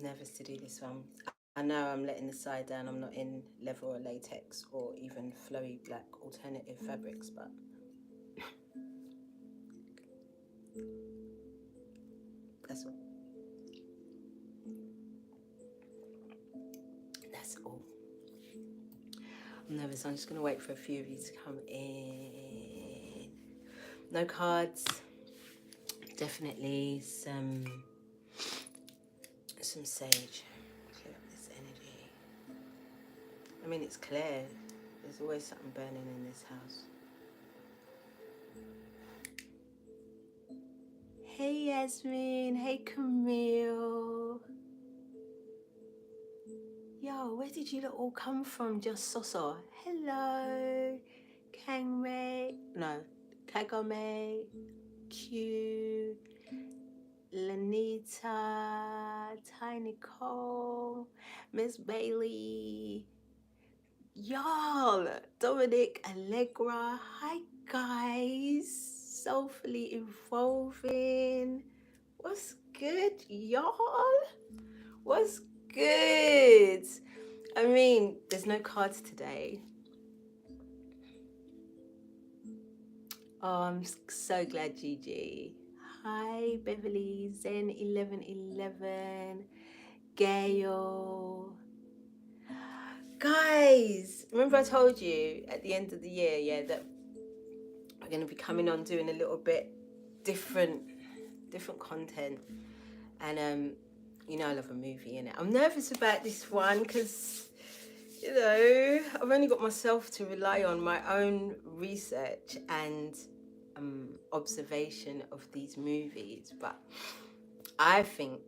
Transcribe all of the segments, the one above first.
nervous to do this one. I know I'm letting the side down. I'm not in leather or latex or even flowy black alternative fabrics, but that's all. That's all. I'm nervous. I'm just going to wait for a few of you to come in. No cards. Definitely some sage. Clear up this energy. I mean, it's clear. There's always something burning in this house. Hey Yasmin. Hey Camille. Yo, where did you lot all come from? Just Soso. Hello. Kangmei. No. Kagome. Q. Lanita. Ty Nicole. Miss Bailey. Y'all. Dominic. Allegra. Hi guys. Soulfully evolving. What's good, y'all? What's good? I mean, there's no cards today. Oh, I'm so glad, Gigi. Hi, Beverly, Zen1111, Gail. Guys, remember I told you at the end of the year, yeah, that we're going to be coming on doing a little bit different content. And, you know I love a movie, innit? I'm nervous about this one because, you know, I've only got myself to rely on, my own research and observation of these movies. But I think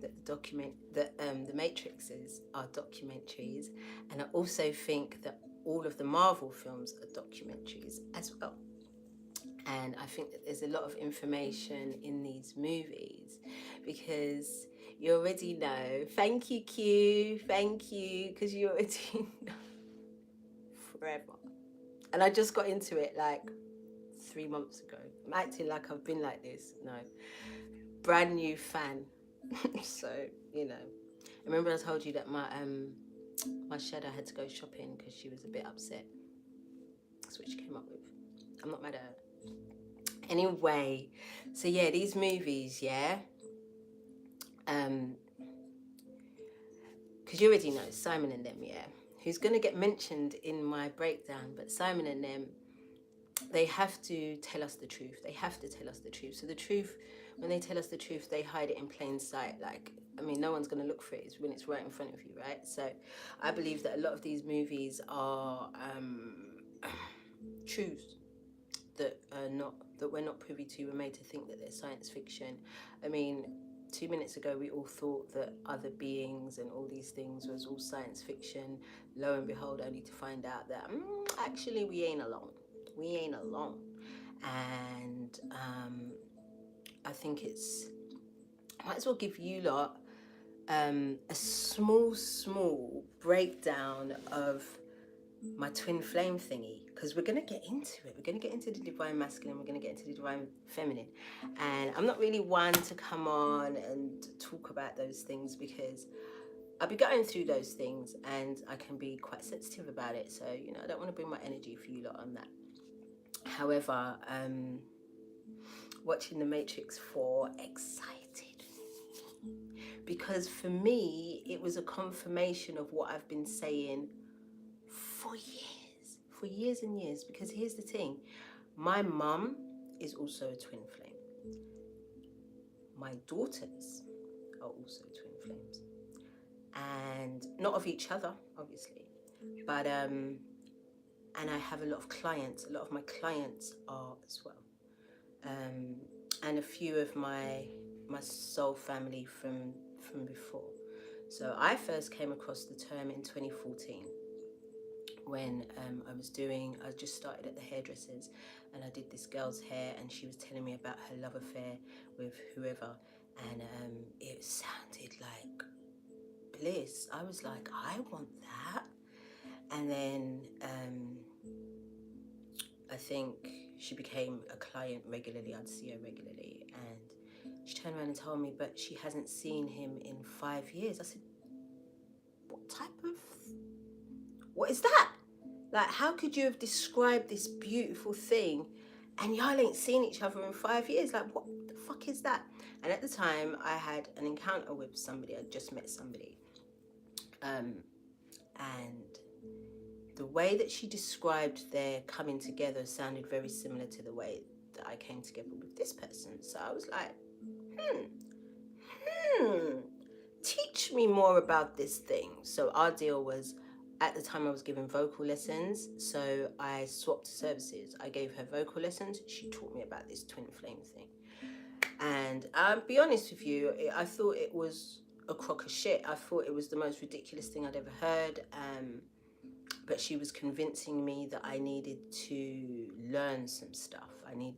that the Matrixes are documentaries, and I also think that all of the Marvel films are documentaries as well. And I think that there's a lot of information in these movies because you already know. Thank you, Q. Thank you, because you already know forever. And I just got into it like 3 months ago. I'm acting like I've been like this. No. Brand new fan. So, you know. I remember I told you that my shadow had to go shopping because she was a bit upset. That's what she came up with. I'm not mad at her. Anyway, so yeah, these movies, yeah. Because you already know Simon and them, yeah, who's going to get mentioned in my breakdown. But Simon and them, they have to tell us the truth. They have to tell us the truth. So the truth, when they tell us the truth, they hide it in plain sight. Like, I mean, no one's going to look for it when it's right in front of you, right? So I believe that a lot of these movies are truths that we're not privy to. We're made to think that they're science fiction. I mean, 2 minutes ago we all thought that other beings and all these things was all science fiction. Lo and behold, only to find out that actually we ain't alone. We ain't alone. And I think I might as well give you lot a small breakdown of my twin flame thingy, because we're going to get into it. We're going to get into the divine masculine, we're going to get into the divine feminine. And I'm not really one to come on and talk about those things because I'll be going through those things and I can be quite sensitive about it. So, you know, I don't want to bring my energy for you lot on that. However, watching The Matrix 4 excited me, because for me it was a confirmation of what I've been saying for years and years. Because here's the thing, my mum is also a twin flame. My daughters are also twin flames, and not of each other, obviously, but and I have a lot of clients. A lot of my clients are as well, and a few of my soul family from before. So I first came across the term in 2014 when I just started at the hairdressers, and I did this girl's hair, and she was telling me about her love affair with whoever, and it sounded like bliss. I was like, I want that. And then I think she became a client regularly. I'd see her regularly, and she turned around and told me, but she hasn't seen him in 5 years. I said, what is that? Like, how could you have described this beautiful thing and y'all ain't seen each other in 5 years? Like, what the fuck is that? And at the time, I had an encounter with somebody. I just met somebody. And the way that she described their coming together sounded very similar to the way that I came together with this person. So I was like, teach me more about this thing. So our deal was, at the time I was giving vocal lessons, so I swapped services. I gave her vocal lessons, she taught me about this twin flame thing. And I'll be honest with you, I thought it was a crock of shit. I thought it was the most ridiculous thing I'd ever heard. But she was convincing me that I needed to learn some stuff.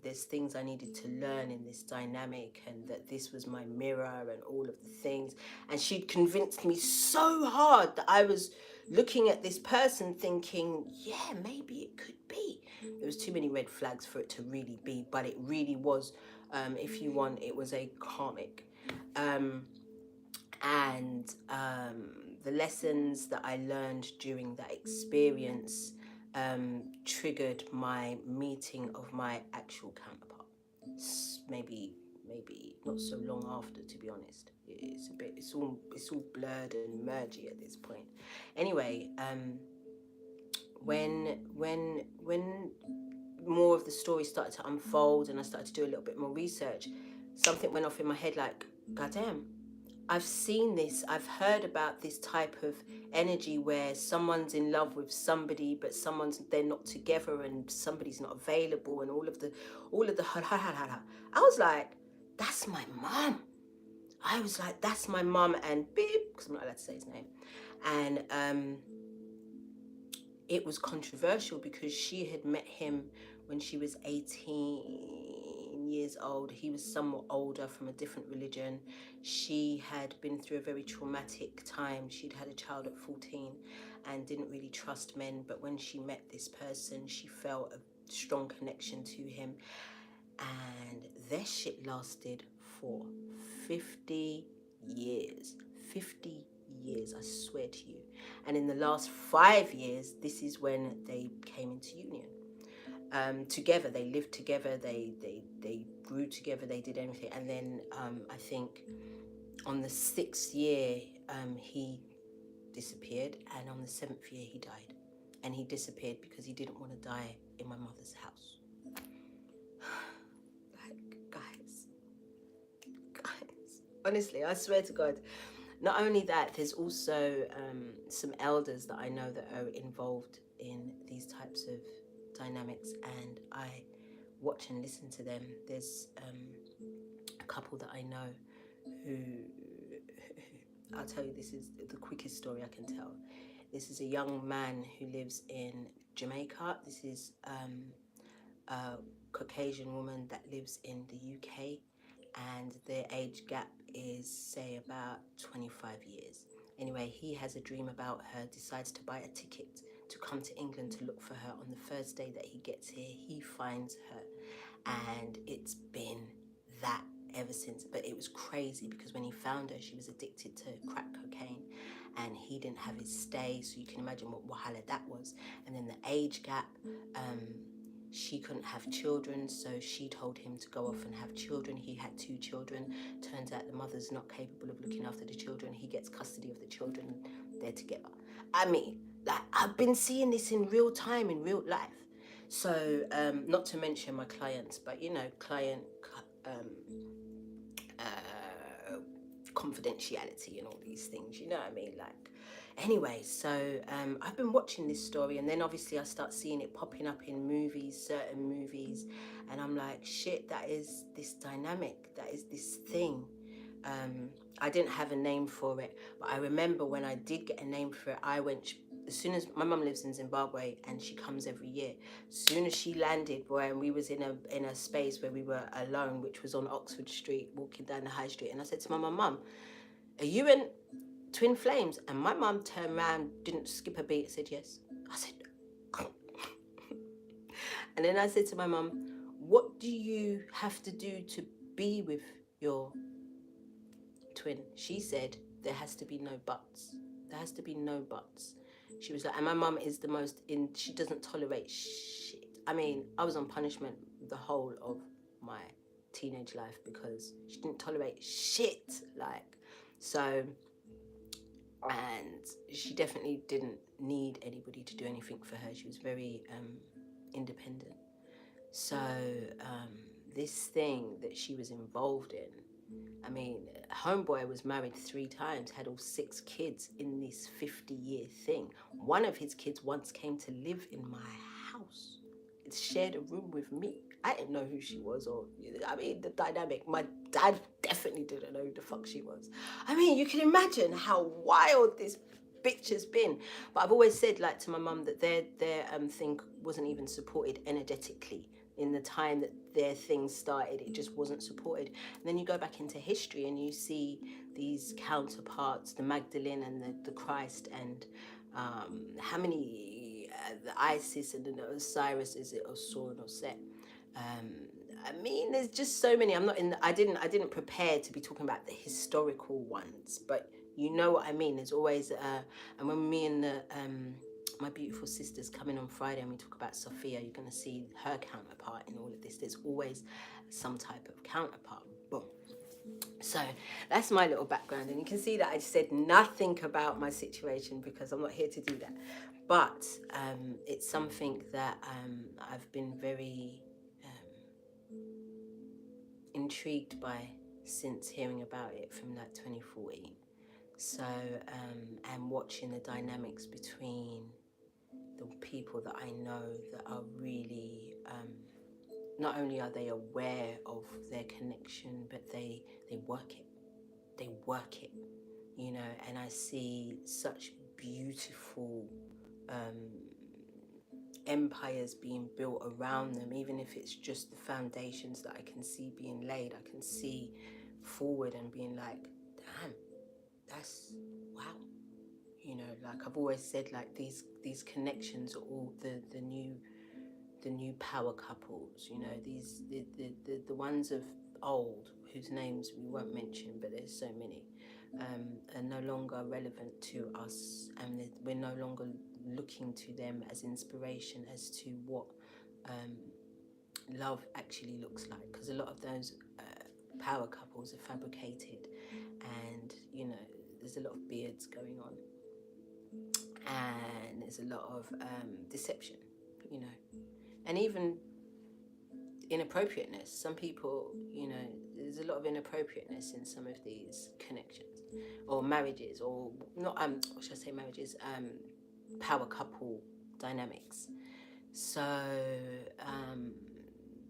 There's things I needed to learn in this dynamic, and that this was my mirror and all of the things. And she'd convinced me so hard that I was looking at this person thinking, yeah, maybe it could be. There was too many red flags for it to really be, but it really was, if you want, it was a karmic. The lessons that I learned during that experience triggered my meeting of my actual counterpart. Maybe not so long after, to be honest. It's all blurred and mergy at this point. Anyway, when more of the story started to unfold and I started to do a little bit more research, something went off in my head like, goddamn, I've seen this, I've heard about this type of energy where someone's in love with somebody, but they're not together and somebody's not available, and all of the I was like, that's my mum. I was like, that's my mum, and beep, because I'm not allowed to say his name. And it was controversial because she had met him when she was 18 years old. He was somewhat older, from a different religion. She had been through a very traumatic time. She'd had a child at 14 and didn't really trust men. But when she met this person, she felt a strong connection to him. And their shit lasted for 50 years. 50 years, I swear to you. And in the last 5 years, this is when they came into union. Together, they lived together, they grew together, they did everything. And then I think on the 6th year, he disappeared, and on the 7th year, he died. And he disappeared because he didn't want to die in my mother's house. Like, guys, honestly, I swear to God. Not only that, there's also some elders that I know that are involved in these types of dynamics, and I watch and listen to them. There's a couple that I know who, I'll tell you, this is the quickest story I can tell. This is a young man who lives in Jamaica. This is a Caucasian woman that lives in the UK, and their age gap is, say, about 25 years. Anyway, he has a dream about her, decides to buy a ticket to come to England to look for her. On the first day that he gets here, he finds her, and it's been that ever since. But it was crazy because when he found her, she was addicted to crack cocaine, and he didn't have his stay, so you can imagine what wahala that was. And then the age gap, she couldn't have children, so she told him to go off and have children. He had 2 children. Turns out the mother's not capable of looking after the children. He gets custody of the children. They're together. I mean, like, I've been seeing this in real time, in real life. So, not to mention my clients, but you know, client confidentiality and all these things, you know what I mean? Like, anyway, so I've been watching this story, and then obviously I start seeing it popping up in movies, certain movies, and I'm like, shit, that is this dynamic, that is this thing. I didn't have a name for it, but I remember when I did get a name for it, I went, as soon as, my mum lives in Zimbabwe and she comes every year, as soon as she landed, boy, and we was in a space where we were alone, which was on Oxford Street, walking down the high street, and I said to my mum, are you in Twin Flames? And my mum turned around, didn't skip a beat, said yes. I said, oh. And then I said to my mum, what do you have to do to be with your twin. She said there has to be no buts. There has to be no buts. She was like, and my mum is the most she doesn't tolerate shit. I mean, I was on punishment the whole of my teenage life because she didn't tolerate shit. Like, so, and she definitely didn't need anybody to do anything for her. She was very independent. So this thing that she was involved in, I mean, homeboy was married 3 times, had all 6 kids in this 50-year thing. One of his kids once came to live in my house. It shared a room with me. I didn't know who she was, or, I mean, the dynamic. My dad definitely didn't know who the fuck she was. I mean, you can imagine how wild this bitch has been. But I've always said, like, to my mum that their thing wasn't even supported energetically. In the time that their thing started, it just wasn't supported. And then you go back into history and you see these counterparts, the Magdalene and the Christ, and how many, the Isis and the Osiris, is it Osor or Set? I mean, there's just so many. I didn't prepare to be talking about the historical ones, but you know what I mean. There's always, and when me and my beautiful sisters come in on Friday and we talk about Sophia, you're going to see her counterpart in all of this. There's always some type of counterpart. Boom. So that's my little background, and you can see that I said nothing about my situation because I'm not here to do that. But it's something that I've been very intrigued by since hearing about it from like 2014. So and watching the dynamics between the people that I know that are really, not only are they aware of their connection, but they work it. They work it, you know, and I see such beautiful empires being built around them, even if it's just the foundations that I can see being laid. I can see forward and being like, damn, that's wow. You know, like I've always said, like these connections are all the new power couples. You know, these the ones of old whose names we won't mention, but there's so many, are no longer relevant to us, and we're no longer looking to them as inspiration as to what love actually looks like, because a lot of those power couples are fabricated, and you know, there's a lot of beards going on, and there's a lot of deception, you know, and even inappropriateness. Some people, you know, there's a lot of inappropriateness in some of these connections or marriages, or not, what should I say, marriages, power couple dynamics. So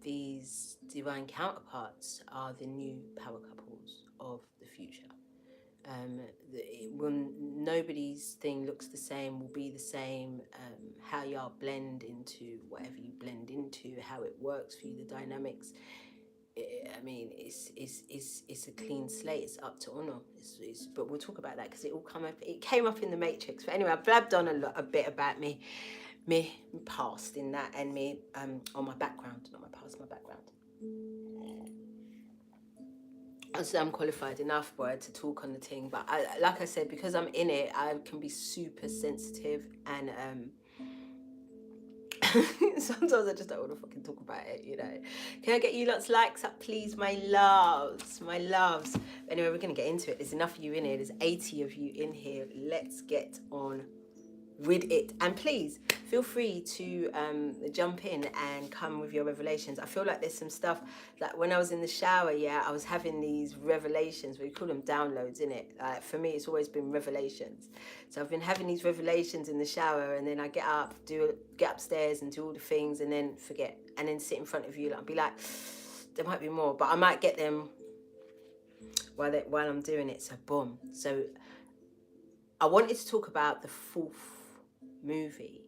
these divine counterparts are the new power couples of the future. When nobody's thing looks the same, will be the same. How y'all blend into whatever you blend into, how it works for you, the dynamics. I mean, it's a clean slate. It's up to Uno. But we'll talk about that because it came up in the Matrix. But anyway, I blabbed on a bit about me past in that, and me on my background, not my past, my background. So I'm qualified enough, boy, to talk on the thing, but like I said, because I'm in it, I can be super sensitive, and sometimes I just don't want to fucking talk about it, you know. Can I get you lots of likes up, please, my loves, my loves? Anyway, we're gonna get into it. There's enough of you in here. There's 80 of you in here. Let's get on with it, and please feel free to jump in and come with your revelations. I feel like there's some stuff that when I was in the shower, I was having these revelations. We call them downloads, innit? For me, it's always been revelations. So I've been having these revelations in the shower, and then I get upstairs and do all the things, and then forget, and then sit in front of you and be like, there might be more, but I might get them while I'm doing it. So boom. So I wanted to talk about the 4th movie,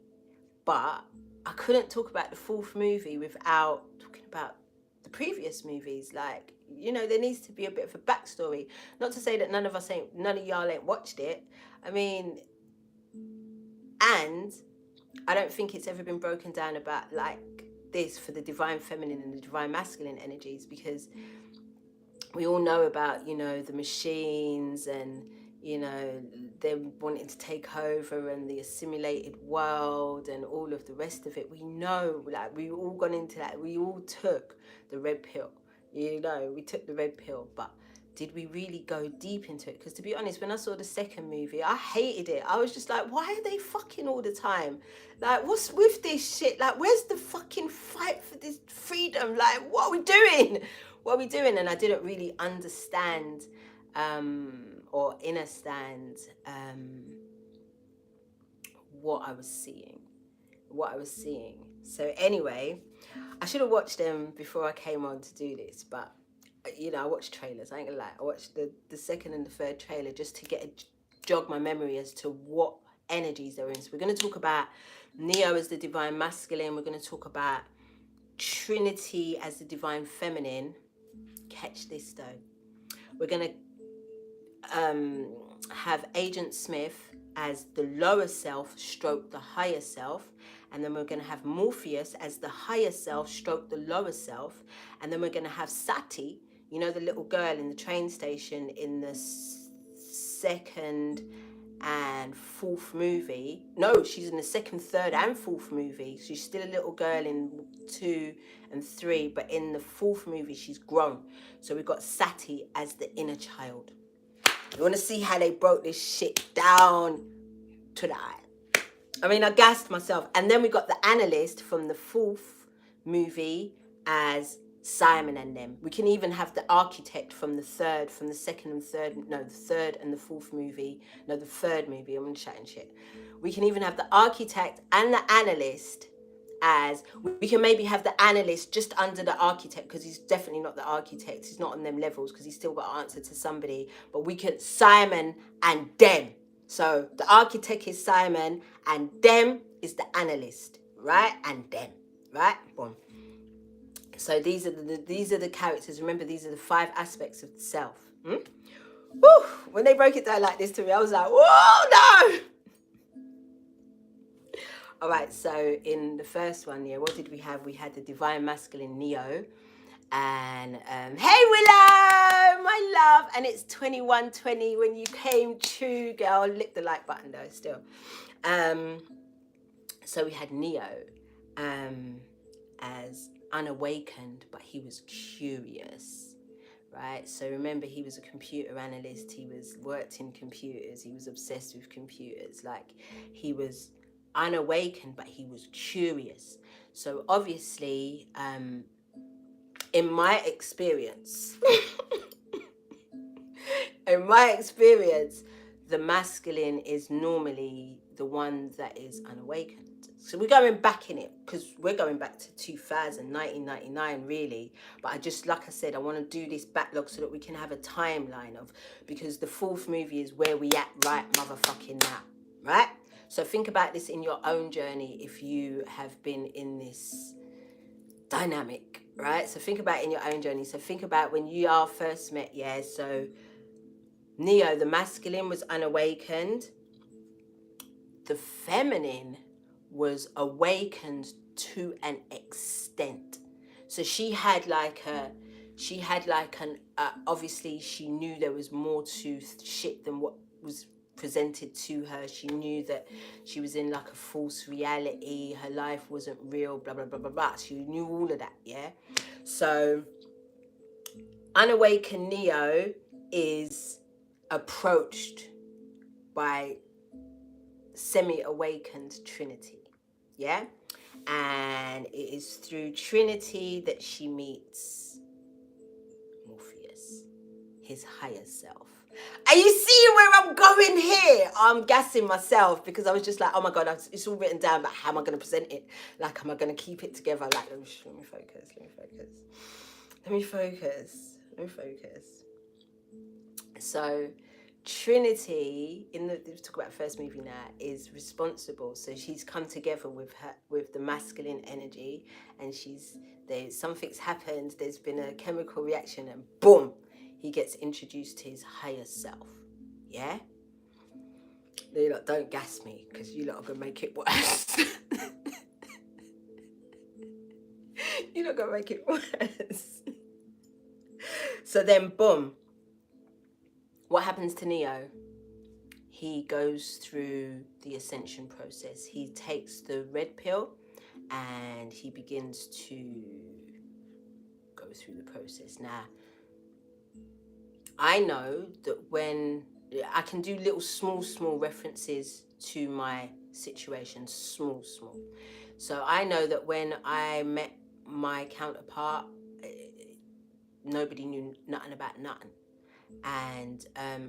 but I couldn't talk about the 4th movie without talking about the previous movies. Like, you know, there needs to be a bit of a backstory. Not to say that none of y'all ain't watched it. I mean, and I don't think it's ever been broken down about like this for the divine feminine and the divine masculine energies, because we all know about, you know, the machines and, you know, them wanting to take over and the assimilated world and all of the rest of it. We know, like, we all gone into that. We all took the red pill, you know, we took the red pill, but did we really go deep into it? Because to be honest, when I saw the second movie, I hated it. I was just like, why are they fucking all the time? Like, what's with this shit? Like, where's the fucking fight for this freedom? Like, what are we doing? What are we doing? And I didn't really understand or understand what I was seeing. So anyway, I should have watched them before I came on to do this, but you know, I watched trailers. I ain't gonna lie. I watched the second and the third trailer just to jog my memory as to what energies they're in. So we're gonna talk about Neo as the divine masculine. We're gonna talk about Trinity as the divine feminine. Catch this though. We're gonna have Agent Smith as the lower self stroke the higher self, and then we're going to have Morpheus as the higher self stroke the lower self, and then we're going to have Sati, you know, the little girl in the train station in the second and fourth movie. No, she's in the second, third and fourth movie. She's still a little girl in 2 and 3, but in the fourth movie she's grown. So we've got Sati as the inner child. You want to see how they broke this shit down to the eye. I mean, I gassed myself. And then we got the analyst from the fourth movie as Simon and them. We can even have the architect from the second and third, no, the third and the fourth movie. No, the third movie, I'm chatting shit. We can even have the architect and the analyst as, we can maybe have the analyst just under the architect, because he's definitely not the architect. He's not on them levels because he's still got to answer to somebody. But we can Simon and them. So the architect is Simon and them is the analyst, right? And them, right? Boom. So these are the characters. Remember, these are the 5 aspects of the self. Woo! When they broke it down like this to me, I was like, whoa, no! All right, so in the first one, yeah, what did we have? We had the divine masculine Neo. And hey Willow, my love. And it's 21:20 when you came true, girl. Lick the like button though, still. So we had Neo as unawakened, but he was curious, right? So remember, he was a computer analyst. He worked in computers. He was obsessed with computers. Like, he was unawakened, but he was curious. So obviously, in my experience, the masculine is normally the one that is unawakened. So we're going back in it, because we're going back to 1999 really. But I just, like I said, I want to do this backlog so that we can have a timeline of, because the fourth movie is where we at right motherfucking now, right? So think about this in your own journey if you have been in this dynamic, right? So think about it in your own journey. So think about when you all first met, yeah? So Neo, the masculine, was unawakened. The feminine was awakened to an extent. So she had like obviously she knew there was more to shit than what was presented to her. She knew that she was in like a false reality. Her life wasn't real, blah, blah, blah, blah, blah. She knew all of that, yeah? So unawakened Neo is approached by semi-awakened Trinity, yeah? And it is through Trinity that she meets Morpheus, his higher self. Are you seeing where I'm going here? I'm gassing myself because I was just like, oh my God, it's all written down, but how am I going to present it? Like, am I going to keep it together? Like, let me focus. So Trinity, let's talk about the first movie now, is responsible. So she's come together with the masculine energy, and something's happened, there's been a chemical reaction, and boom, he gets introduced to his higher self, yeah? You lot don't gas me, because you lot are going to make it worse. You're not going to make it worse. So then, boom. What happens to Neo? He goes through the ascension process. He takes the red pill and he begins to go through the process. Now, I know that when I can do little small references to my situation, small. So I know that when I met my counterpart, nobody knew nothing about nothing. And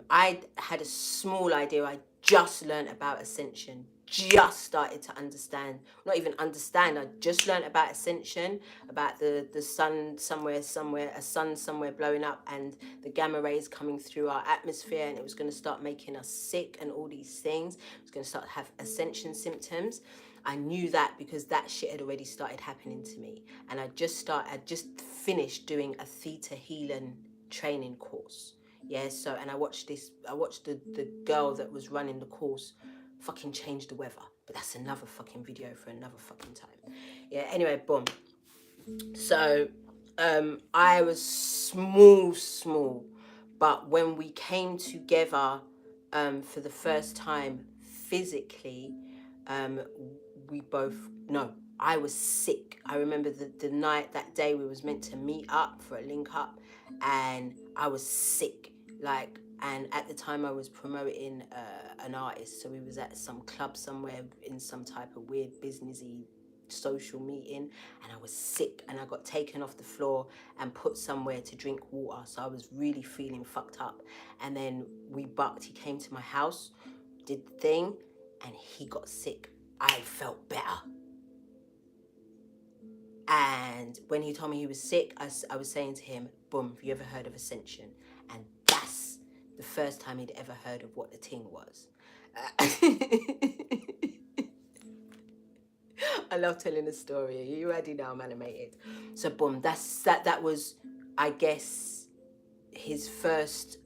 I had a small idea. I just learned about ascension, just started to understand, not even understand, I just learned about ascension, about the sun somewhere, a sun somewhere blowing up and the gamma rays coming through our atmosphere, and it was going to start making us sick and all these things. It was going to start to have ascension symptoms. I knew that because that shit had already started happening to me. And I just finished doing a theta healing training course. Yeah, so, and I watched the girl that was running the course fucking change the weather. But that's another fucking video for another fucking time. Yeah, anyway, boom. So, I was small. But when we came together for the first time physically, we both, no, I was sick. I remember the night, that day we was meant to meet up for a link up, and I was sick, like, and at the time I was promoting an artist, so we was at some club somewhere in some type of weird businessy social meeting, and I was sick, and I got taken off the floor and put somewhere to drink water, so I was really feeling fucked up. And then we bucked. He came to my house, did the thing, and he got sick. I felt better. And when he told me he was sick, I was saying to him, boom, have you ever heard of ascension? And that's the first time he'd ever heard of what the thing was. I love telling a story. You already know I'm animated. So boom, that was, I guess, his first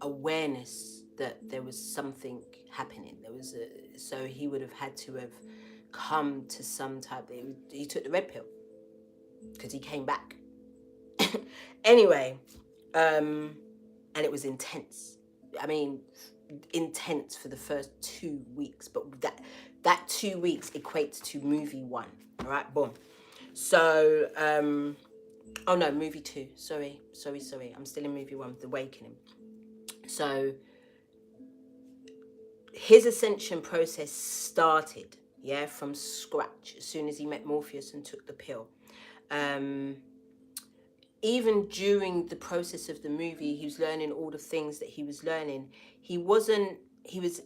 awareness that there was something happening. So he would have had to have come to some type. He took the red pill because he came back. Anyway, and it was intense. I mean, intense for the first 2 weeks, but that 2 weeks equates to movie 1. All right, boom. So, oh no, movie 2. Sorry. I'm still in movie 1, The Awakening. So his ascension process started, yeah, from scratch as soon as he met Morpheus and took the pill. Even during the process of the movie, he was learning all the things that he was learning. He was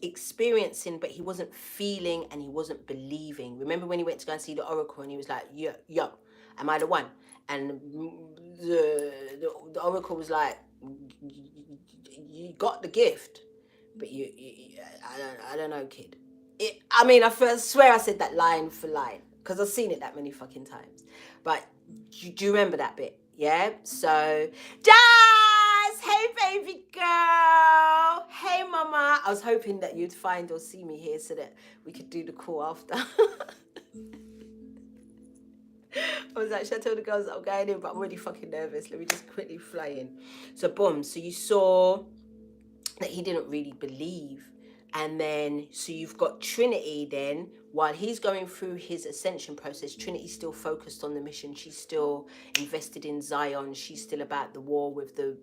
experiencing, but he wasn't feeling and he wasn't believing. Remember when he went to go and see the Oracle and he was like, yo, am I the one? And the Oracle was like, you got the gift, but I don't know, kid. I swear I said that line for line because I've seen it that many fucking times. But do you remember that bit? Yeah. So, Jazz, hey baby girl, hey mama. I was hoping that you'd find or see me here so that we could do the call after. I was like, should I tell the girls that I'm going in? But I'm already fucking nervous. Let me just quickly fly in. So boom. So you saw that he didn't really believe. And then, so you've got Trinity then, while he's going through his ascension process, Trinity's still focused on the mission. She's still invested in Zion. She's still about the war with the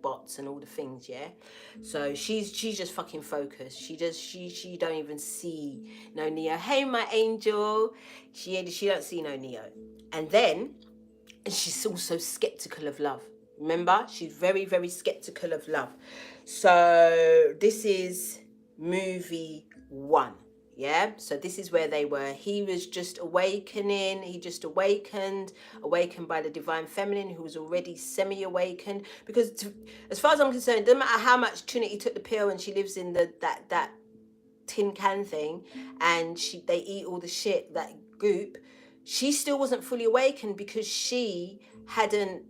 bots and all the things, yeah? So she's just fucking focused. She don't even see no Neo. Hey, my angel. She don't see no Neo. And then, she's also skeptical of love. Remember? She's very, very skeptical of love. So this is movie 1. Yeah, so this is where they were. He was just awakening. He just awakened by the divine feminine, who was already semi-awakened. Because as far as I'm concerned, it doesn't matter how much Trinity took the pill and she lives in that tin can thing, and they eat all the shit, that goop. She still wasn't fully awakened because she hadn't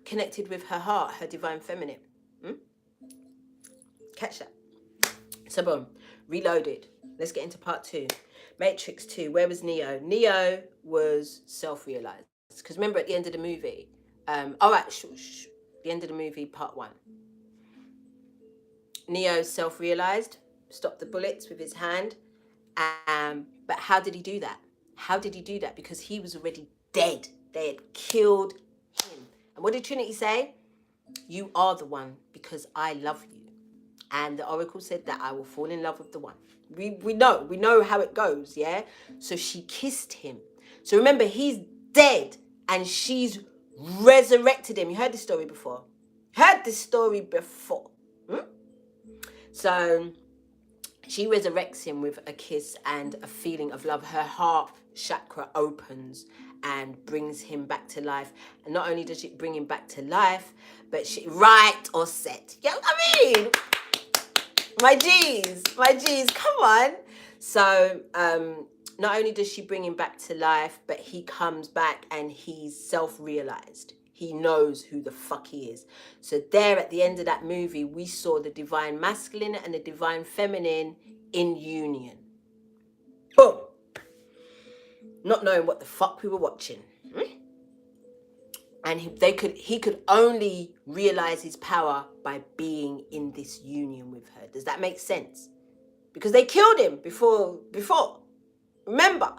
connected with her heart, her divine feminine. Catch that. So boom, reloaded. Let's get into part 2. Matrix 2. Where was Neo? Neo was self-realized. because remember at the end of the movie, the end of the movie, part 1, Neo self-realized, stopped the bullets with his hand. But how did he do that? How did he do that? Because he was already dead. They had killed him. And what did Trinity say? You are the one because I love you. And the Oracle said that I will fall in love with the one. We know how it goes, yeah? So she kissed him. So remember, he's dead and she's resurrected him. You heard this story before. So she resurrects him with a kiss and a feeling of love. Her heart chakra opens and brings him back to life. And not only does she bring him back to life, but she, right or set. You know what I mean? My G's, come on. So, not only does she bring him back to life, but he comes back and he's self-realized. He knows who the fuck he is. So there at the end of that movie, we saw the divine masculine and the divine feminine in union. Boom. Not knowing what the fuck we were watching. And he could only realize his power by being in this union with her. Does that make sense? Because they killed him before. Remember?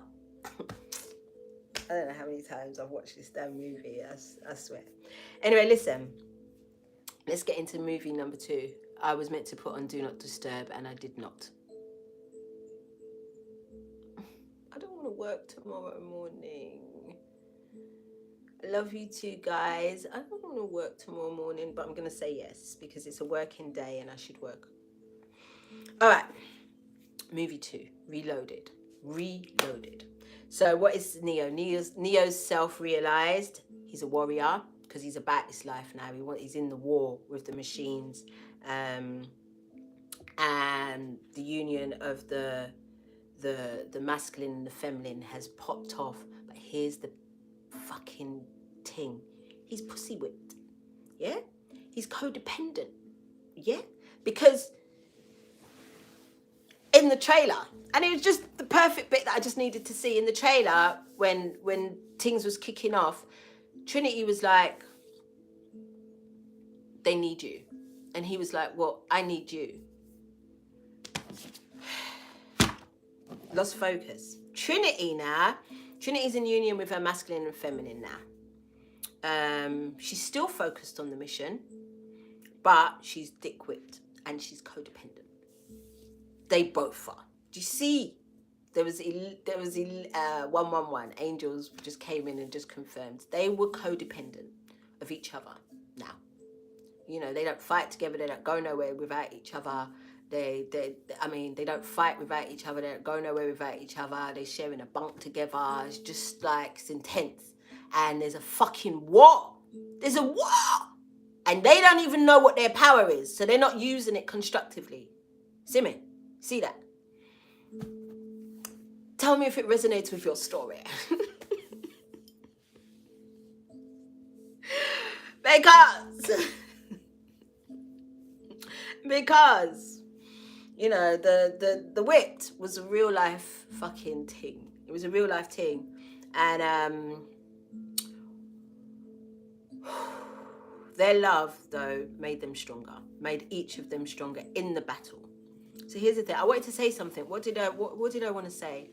I don't know how many times I've watched this damn movie. I swear. Anyway, listen. Let's get into movie number 2. I was meant to put on Do Not Disturb and I did not. I don't want to work tomorrow morning. I love you too, guys. I don't want to work tomorrow morning, but I'm going to say yes because it's a working day and I should work. All right. Movie 2. Reloaded. So what is Neo? Neo's self-realized. He's a warrior because he's about this life now. He's in the war with the machines. And the union of the masculine and the feminine has popped off. But here's the fucking ting. He's pussy whipped. Yeah? He's codependent. Yeah? Because in the trailer, and it was just the perfect bit that I just needed to see in the trailer when things was kicking off, Trinity was like, they need you. And he was like, well, I need you. Lost focus. Trinity's in union with her masculine and feminine now. She's still focused on the mission, but she's dick-whipped and she's codependent. They both are. Do you see? There was 111. Angels just came in and just confirmed. They were codependent of each other now. You know, they don't fight together. They don't go nowhere without each other. They don't fight without each other. They don't go nowhere without each other. They're sharing a bunk together. It's just like, it's intense. And there's a fucking war. There's a war. And they don't even know what their power is. So they're not using it constructively. See me? See that? Tell me if it resonates with your story. Because you know, the whipped was a real life fucking thing. It was a real life thing. And their love though made them stronger, made each of them stronger in the battle. So here's the thing. I wanted to say something. What did I want to say?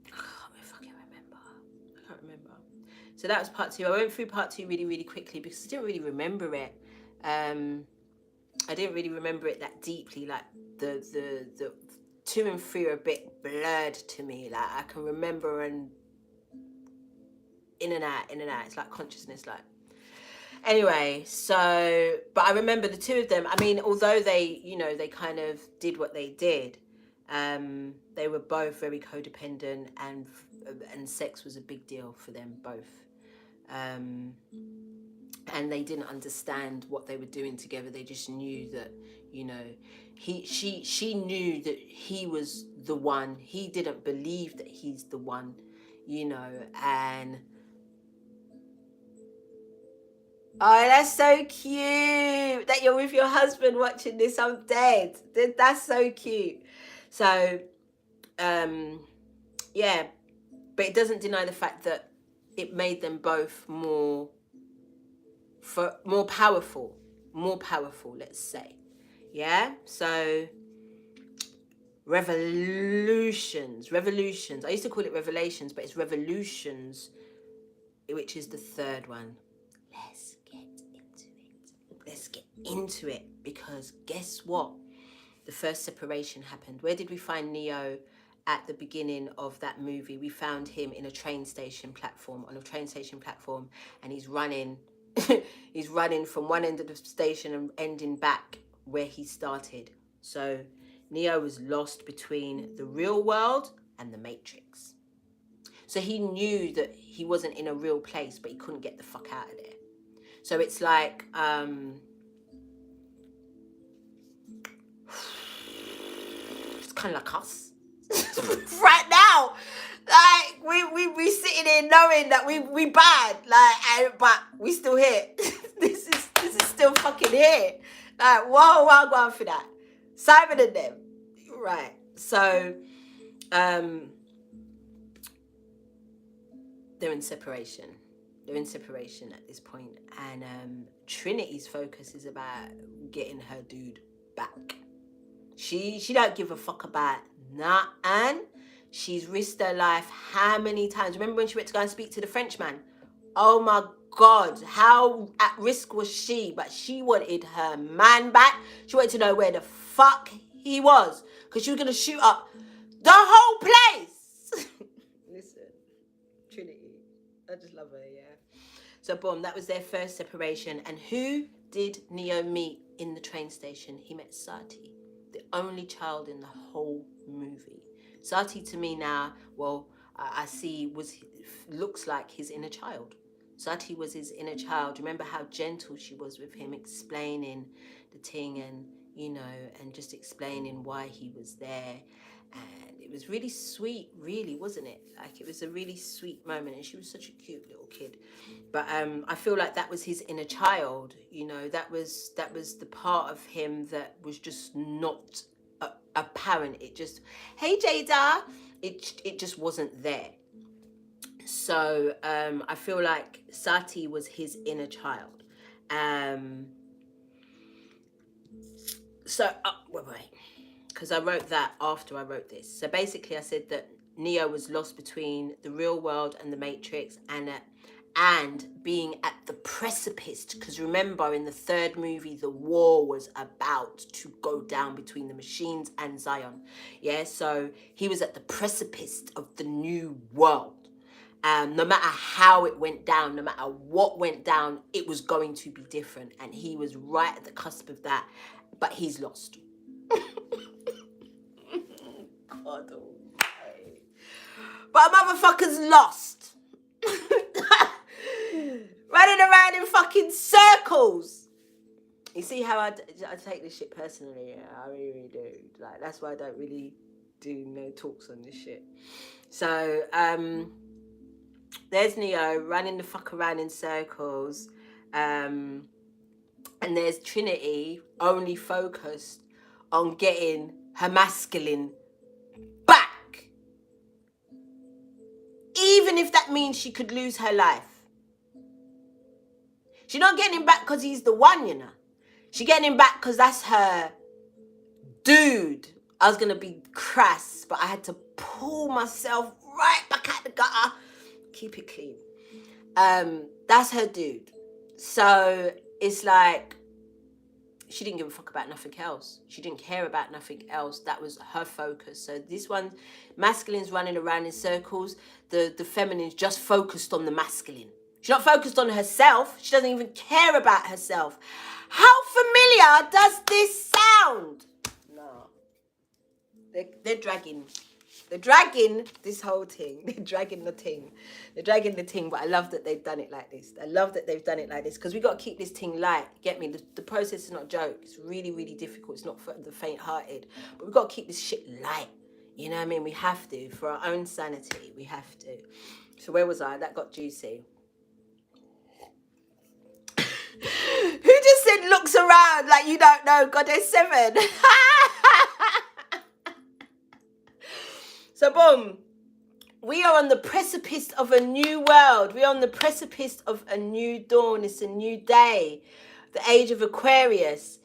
I can't remember. So that was part 2. I went through part 2 really, really quickly because I didn't really remember it. I didn't really remember it that deeply. Like the 2 and 3 are a bit blurred to me. Like I can remember and in and out. It's like consciousness, like. Anyway, so, but I remember the 2 of them. I mean, although they, you know, they kind of did what they did, they were both very codependent, and sex was a big deal for them both. And they didn't understand what they were doing together. They just knew that, you know, she knew that he was the one. He didn't believe that he's the one, you know, and oh, that's so cute that you're with your husband watching this. I'm dead. That's so cute. So, yeah, But it doesn't deny the fact that it made them both more powerful, let's say. Yeah? So revolutions. I used to call it revelations, but it's revolutions, which is the third one. Let's get into it, because guess what? The first separation happened. Where did we find Neo at the beginning of that movie? We found him in a train station platform, and he's running he's running from one end of the station and ending back where he started. So Neo was lost between the real world and the Matrix. So he knew that he wasn't in a real place, but he couldn't get the fuck out of there. So it's like, it's kind of like us right now. Like we sitting here knowing that we bad, like, but we still here. This is still fucking here. Like, whoa, go on for that. Simon and them, right? So, they're in separation. They're in separation at this point, and Trinity's focus is about getting her dude back. She don't give a fuck about nothing. She's risked her life how many times? Remember when she went to go and speak to the Frenchman? Oh my God, how at risk was she? But she wanted her man back. She wanted to know where the fuck he was, because she was going to shoot up the whole place. Listen, Trinity, I just love her, yeah. So boom, that was their first separation. And who did Neo meet in the train station? He met Sati, the only child in the whole movie. Sati to me now, well, I see looks like his inner child. Sati was his inner child. Remember how gentle she was with him, explaining the thing, and and just explaining why he was there. And it was really sweet, really, wasn't it? Like, it was a really sweet moment, and she was such a cute little kid. But I feel like that was his inner child. That was the part of him that was just not apparent. It just, hey Jada, it just wasn't there. So I feel like Sati was his inner child. So wait, because I wrote that after I wrote this. So basically I said that Neo was lost between the real world and the Matrix, and being at the precipice, because remember in the third movie the war was about to go down between the machines and Zion. Yeah, so he was at the precipice of the new world. No matter how it went down, no matter what went down, it was going to be different, and he was right at the cusp of that, but he's lost. God, okay. But a motherfucker's lost. Running around in fucking circles. You see how I take this shit personally? Yeah, I really do. Like, that's why I don't really do no talks on this shit. So, there's Neo running the fuck around in circles. And there's Trinity only focused on getting her masculine back. Even if that means she could lose her life. She's not getting him back because he's the one, She's getting him back because that's her dude. I was going to be crass, but I had to pull myself right back at the gutter. Keep it clean. That's her dude. So it's like, she didn't give a fuck about nothing else. She didn't care about nothing else. That was her focus. So this one, masculine's running around in circles. The feminine's just focused on the masculine. She's not focused on herself. She doesn't even care about herself. How familiar does this sound? No. They're dragging this whole thing. They're dragging the thing. But I love that they've done it like this. Because we got to keep this thing light. Get me? The process is not a joke. It's really, really difficult. It's not for the faint-hearted. But we've got to keep this shit light. You know what I mean? We have to. For our own sanity, we have to. So where was I? That got juicy. Who just said looks around like you don't know Goddess 7? So boom, we are on the precipice of a new world. We are on the precipice of a new dawn. It's a new day. The age of Aquarius.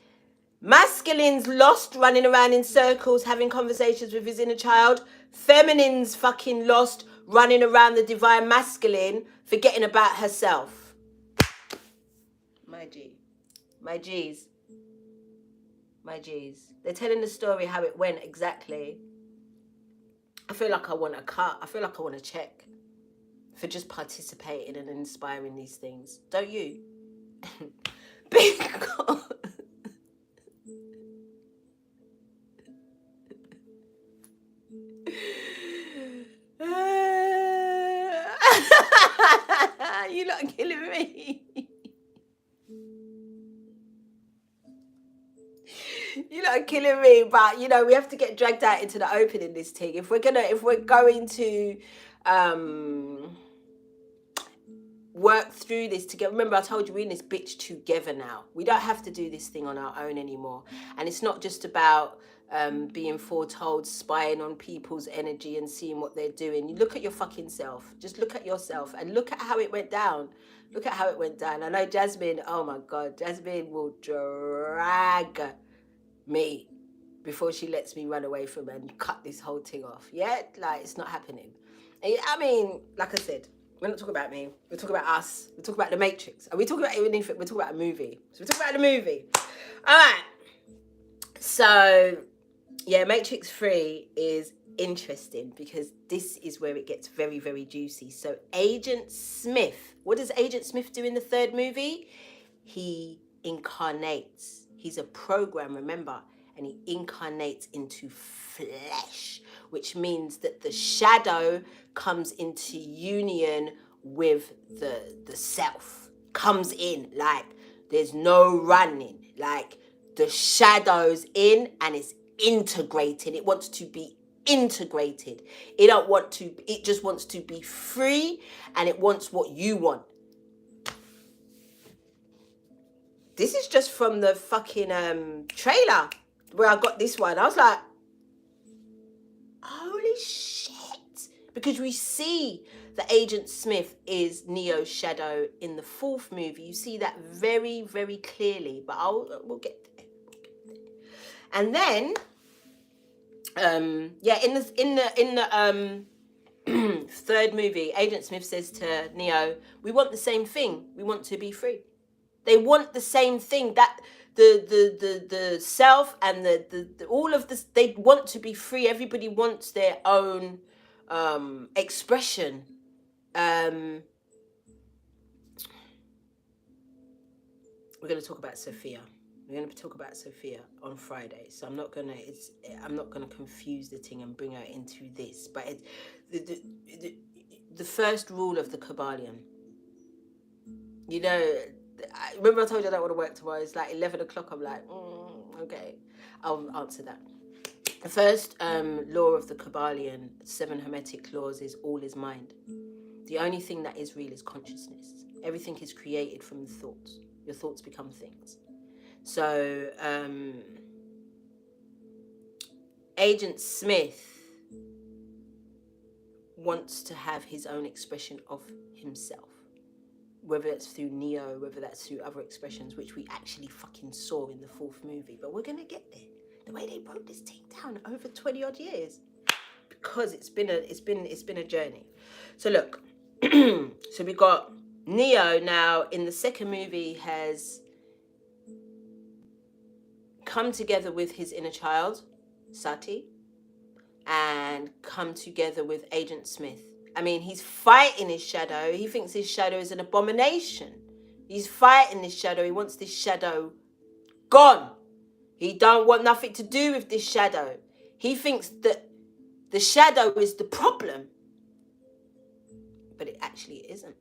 Masculine's lost, running around in circles, having conversations with his inner child. Feminine's fucking lost, running around the divine masculine, forgetting about herself. My G. My G's. My G's. They're telling the story how it went exactly. I feel like I want a cut. I feel like I want a check for just participating and inspiring these things. Don't you? Because you're not killing me. You're not killing me, but you know we have to get dragged out into the open in this thing. If we're going to work through this together. Remember, I told you we're in this bitch together now. We don't have to do this thing on our own anymore. And it's not just about being foretold, spying on people's energy and seeing what they're doing. You look at your fucking self. Just look at yourself and look at how it went down. Look at how it went down. I know Jasmine, oh my God, Jasmine will drag me before she lets me run away from her and cut this whole thing off. Yeah, like it's not happening. I mean, like I said, we're not talking about me. We're talking about us. We're talking about the Matrix. Are we talking about anything? We're talking about a movie. So we're talking about the movie. All right. So, yeah, Matrix 3 is interesting because this is where it gets very, very juicy. So Agent Smith, what does Agent Smith do in the third movie? He incarnates. He's a program, remember, and he incarnates into flesh, which means that the shadow comes into union with the self, comes in, like there's no running, like the shadow's in and it's integrated. It wants to be integrated. It just wants to be free, and it wants what you want. This is just from the fucking trailer where I got this one. I was like, holy shit. Because we see that Agent Smith is Neo's shadow in the fourth movie. You see that very, very clearly. But we'll get there. And then, in the third movie, Agent Smith says to Neo, we want the same thing. We want to be free. They want the same thing, that the self and the all of this, they want to be free. Everybody wants their own expression. We're going to talk about Sophia. We're going to talk about Sophia on Friday, so I'm not gonna confuse the thing and bring her into this. But the first rule of the Kabbalion, you know. Remember I told you I don't want to work tomorrow. It's like 11 o'clock. I'm like, okay, I'll answer that. The first law of the Kabbalion, 7 Hermetic laws, is all is mind. The only thing that is real is consciousness. Everything is created from the thoughts. Your thoughts become things. So Agent Smith wants to have his own expression of himself. Whether that's through Neo, whether that's through other expressions, which we actually fucking saw in the fourth movie. But we're going to get there. The way they broke this team down over 20 odd years. Because it's been a journey. So look, so we got Neo now in the second movie has come together with his inner child, Sati, and come together with Agent Smith. I mean, he's fighting his shadow. He thinks his shadow is an abomination. He's fighting this shadow. He wants this shadow gone. He don't want nothing to do with this shadow. He thinks that the shadow is the problem. But it actually isn't.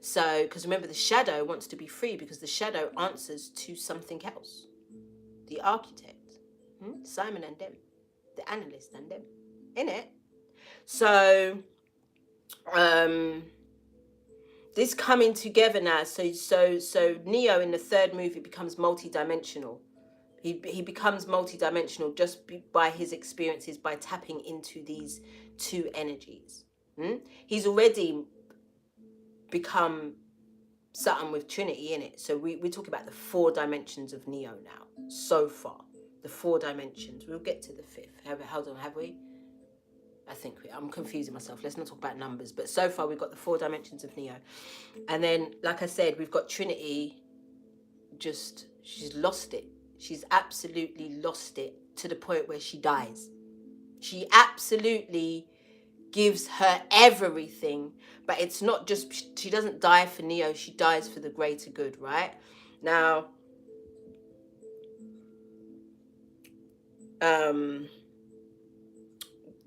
So, because remember, the shadow wants to be free because the shadow answers to something else. The architect, Simon and them, the analyst and them, innit? So, this coming together now. So Neo in the third movie becomes multi-dimensional He becomes multidimensional just by his experiences, by tapping into these two energies. He's already become something with Trinity in it. So we talk about the 4 dimensions of Neo now, so far. The 4 dimensions. We'll get to the 5th. Hold on, have we? I think I'm confusing myself. Let's not talk about numbers. But so far we've got the 4 dimensions of Neo. And then, like I said, we've got Trinity just, she's lost it. She's absolutely lost it to the point where she dies. She absolutely gives her everything, but it's not just, she doesn't die for Neo, she dies for the greater good, right? Now,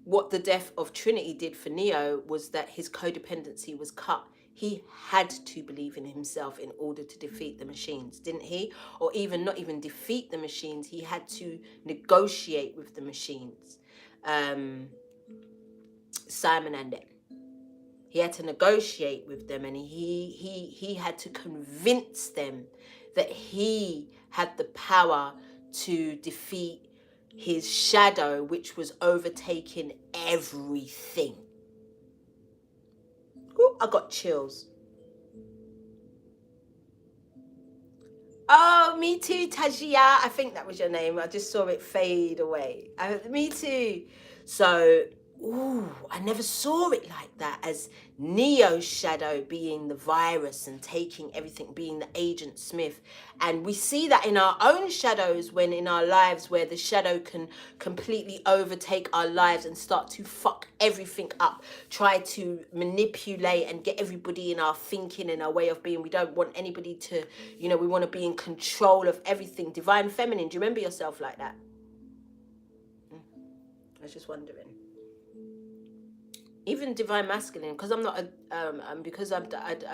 what the death of Trinity did for Neo was that his codependency was cut. He had to believe in himself in order to defeat the machines, didn't he? Or even not even defeat the machines, he had to negotiate with the machines. Simon and them. He had to negotiate with them, and he had to convince them that he had the power to defeat his shadow, which was overtaking everything. Ooh, I got chills. Oh, me too, Tajia. I think that was your name. I just saw it fade away. Me too. So, ooh, I never saw it like that, as Neo's shadow being the virus and taking everything, being the Agent Smith. And we see that in our own shadows, when in our lives where the shadow can completely overtake our lives and start to fuck everything up, try to manipulate and get everybody in our thinking and our way of being. We don't want anybody to, you know, we want to be in control of everything. Divine Feminine, do you remember yourself like that? I was just wondering. Even Divine Masculine, because I'm not because I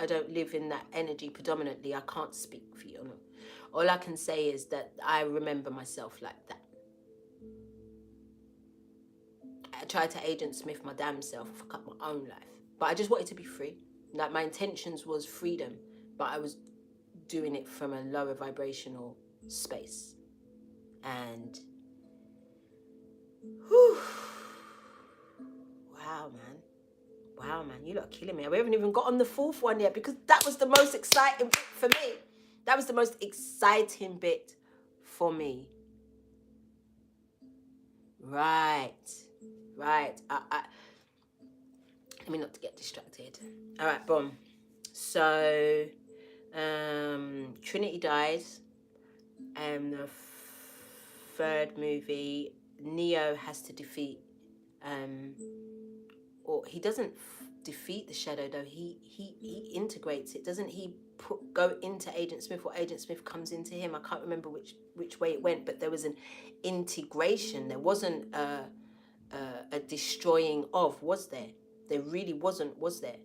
don't live in that energy predominantly, I can't speak for you. No. All I can say is that I remember myself like that. I tried to Agent Smith my damn self and fuck up my own life, but I just wanted to be free. Like, my intentions was freedom, but I was doing it from a lower vibrational space. And whew, wow, man, you lot are killing me. We haven't even got on the 4th one yet, because that was the most exciting bit for me. That was the most exciting bit for me. Right. Let me not to get distracted. All right, boom. So, Trinity dies. The 3rd movie, Neo has to defeat, or he doesn't defeat the shadow though. He integrates it, doesn't he? Go into Agent Smith, or Agent Smith comes into him. I can't remember which way it went, but there was an integration. There wasn't a destroying of, was there? There really wasn't, was there?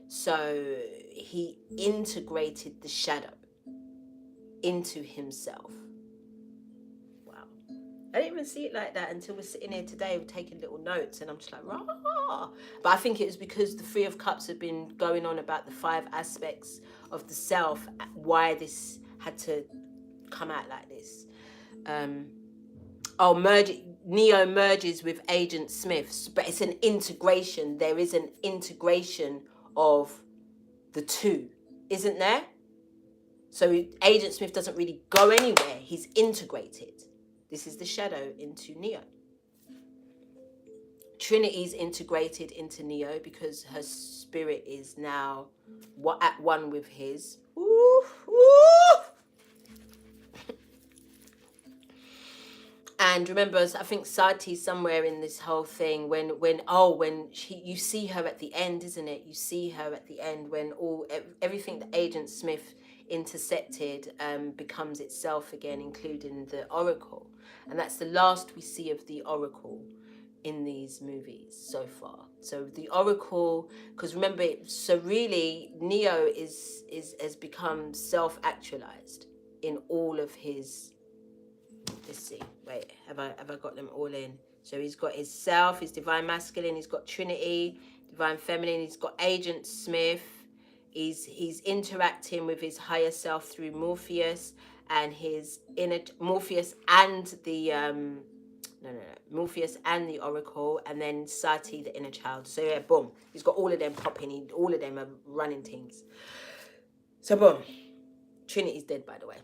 So he integrated the shadow into himself. Wow. I didn't even see it like that until we're sitting here today taking little notes, and I'm just like, rah. But I think it was because the 3 of Cups have been going on about the 5 aspects of the self, why this had to come out like this. Neo merges with Agent Smith, but it's an integration. There is an integration of the 2, isn't there? So Agent Smith doesn't really go anywhere. He's integrated. This is the shadow into Neo. Trinity's integrated into Neo because her spirit is now at one with his. Ooh, ooh. And remember, I think Sati's somewhere in this whole thing when you see her at the end, isn't it? You see her at the end when everything that Agent Smith intercepted becomes itself again, including the Oracle. And that's the last we see of the Oracle in these movies so far. So the Oracle, because remember, so really Neo has become self-actualized in all of his. Let's see. Wait, have I got them all in? So he's got his self, his Divine Masculine, he's got Trinity, Divine Feminine, he's got Agent Smith, He's interacting with his higher self through Morpheus and his inner Morpheus and the Morpheus and the Oracle, and then Sati, the inner child. So yeah, boom, he's got all of them popping. All of them are running things. So boom, Trinity's dead, by the way.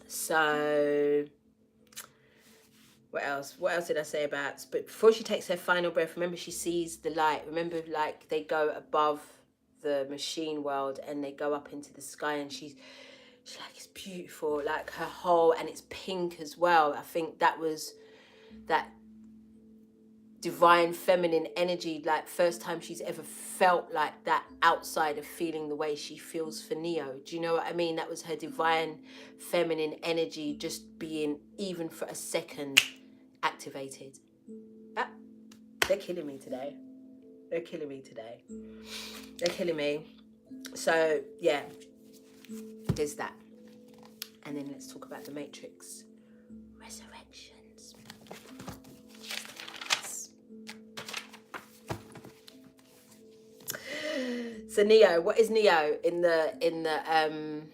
So what else did I say about? But before she takes her final breath, remember, she sees the light. Remember, like, they go above the machine world and they go up into the sky, and she's like, it's beautiful, like her whole, and it's pink as well. I think that was that divine feminine energy, like first time she's ever felt like that outside of feeling the way she feels for Neo. Do you know what I mean? That was her divine feminine energy just being, even for a second, activated. They're killing me today. They're killing me today. They're killing me. So yeah, there's that. And then let's talk about the Matrix Resurrections. So Neo, what is Neo in the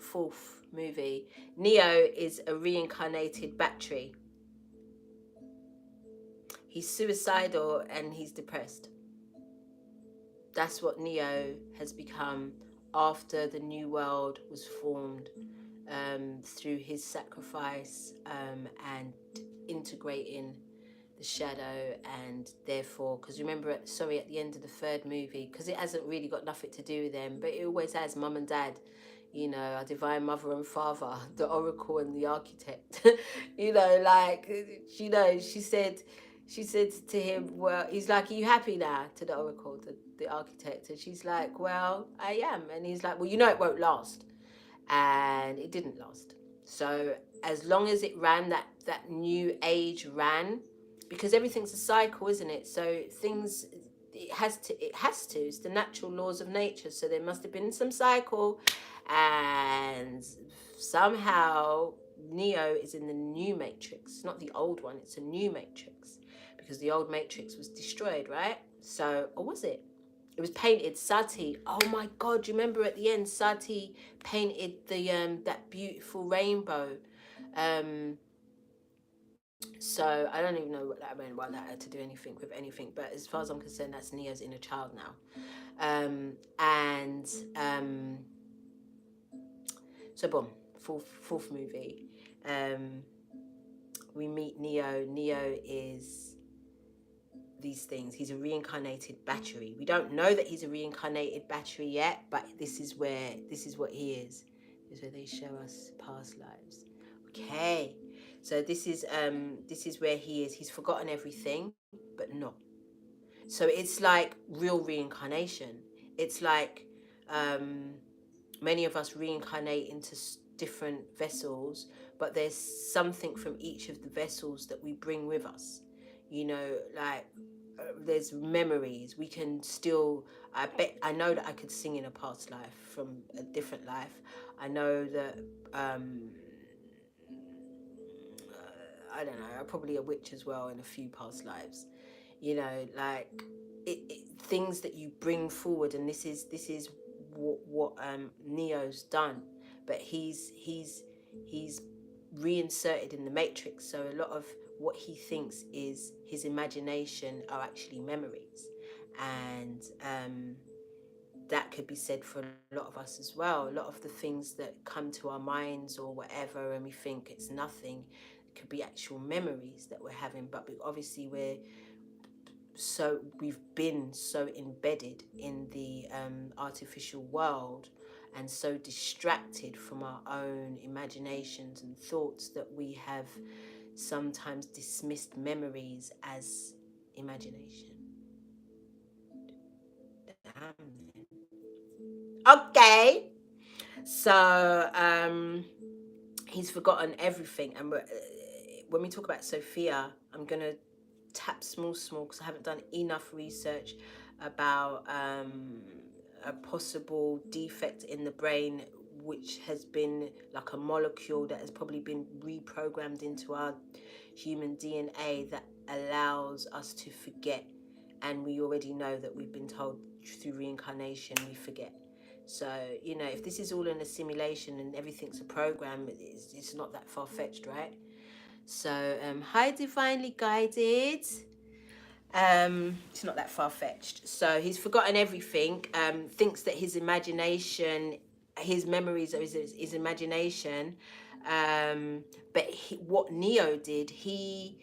fourth movie? Neo is a reincarnated battery. He's suicidal and he's depressed. That's what Neo has become after the new world was formed, through his sacrifice and integrating the shadow. And therefore, because remember, at the end of the third movie, because it hasn't really got nothing to do with them, but it always has, mum and dad, you know, our divine mother and father, the oracle and the architect. You know, like, you know, she said to him, well, he's like, are you happy now? To the oracle, the architect. And she's like, well, I am. And he's like, well, you know it won't last. And it didn't last. So as long as it ran, that new age ran, because everything's a cycle, isn't it? So things, it has to, it's the natural laws of nature. So there must have been some cycle, and somehow Neo is in the new Matrix, not the old one. It's a new Matrix, because the old Matrix was destroyed, right? So, or was it? It was painted. Sati. Oh my God! Do you remember at the end, Sati painted the that beautiful rainbow. So I don't even know what that meant, why that had to do anything with anything. But as far as I'm concerned, that's Neo's inner child now. So boom, fourth movie. We meet Neo. Neo is these things. He's a reincarnated battery. We don't know that he's a reincarnated battery yet, but this is what he is. This is where they show us past lives. Okay. So this is where he is. He's forgotten everything, but not. So it's like real reincarnation. It's like many of us reincarnate into different vessels, but there's something from each of the vessels that we bring with us. You know, like there's memories. We can still, I know that I could sing in a past life from a different life. I know that I don't know, I'm probably a witch as well in a few past lives. You know, like things that you bring forward, and this is what Neo's done, but he's reinserted in the Matrix. So a lot of what he thinks is his imagination are actually memories, and that could be said for a lot of us as well. A lot of the things that come to our minds or whatever, and we think it's nothing, could be actual memories that we're having. But obviously we've been so embedded in the artificial world and so distracted from our own imaginations and thoughts that we have sometimes dismissed memories as imagination. Okay. So he's forgotten everything. And when we talk about Sophia, I'm going to tap small because I haven't done enough research about a possible defect in the brain, which has been like a molecule that has probably been reprogrammed into our human DNA that allows us to forget and we already know that we've been told through reincarnation we forget. So, you know, if this is all in a simulation and everything's a program, it's not that far-fetched, right? So, hi, divinely guided. It's not that far-fetched. So he's forgotten everything, thinks that his imagination, his memories are his imagination. But what Neo did, he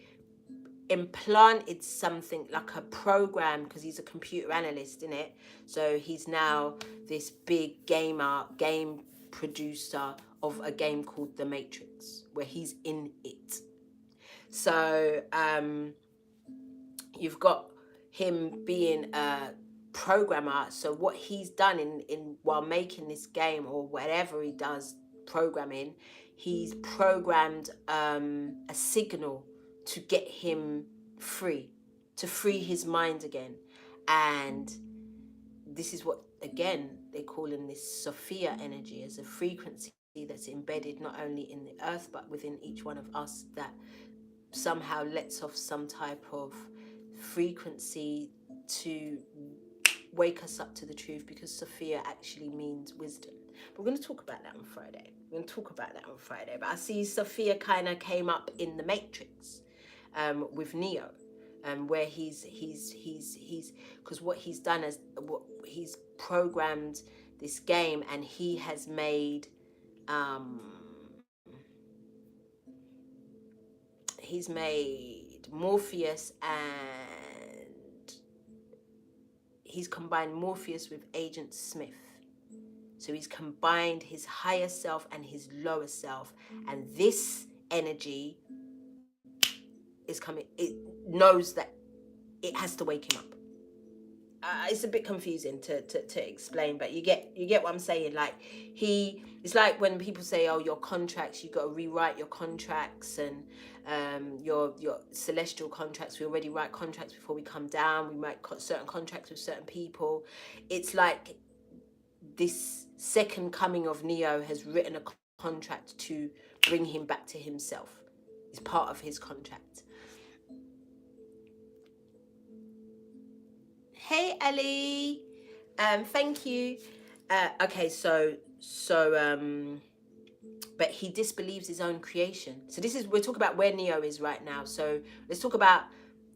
implanted something like a program, because he's a computer analyst in it. So he's now this big game producer of a game called The Matrix, where he's in it. So you've got him being a programmer. So what he's done in while making this game, or whatever he does programming, he's programmed a signal to get him free, to free his mind again. And this is what, again, they call in this Sophia energy, as a frequency that's embedded not only in the earth but within each one of us, that somehow lets off some type of frequency to wake us up to the truth, because Sophia actually means wisdom. But we're going to talk about that on Friday. But I see Sophia kind of came up in The Matrix with Neo, where he's because what he's done is, what he's programmed this game, and he has made he's made Morpheus, and he's combined Morpheus with Agent Smith. So he's combined his higher self and his lower self, and this energy is coming. It knows that it has to wake him up. It's a bit confusing to explain, but you get what I'm saying. Like, it's like when people say, oh, your contracts, you got to rewrite your contracts, and your celestial contracts, we already write contracts before we come down. We write certain contracts with certain people. It's like this second coming of Neo has written a contract to bring him back to himself. It's part of his contract. Hey, Ellie. Thank you. Okay, so but he disbelieves his own creation. So we're talking about where Neo is right now. So let's talk about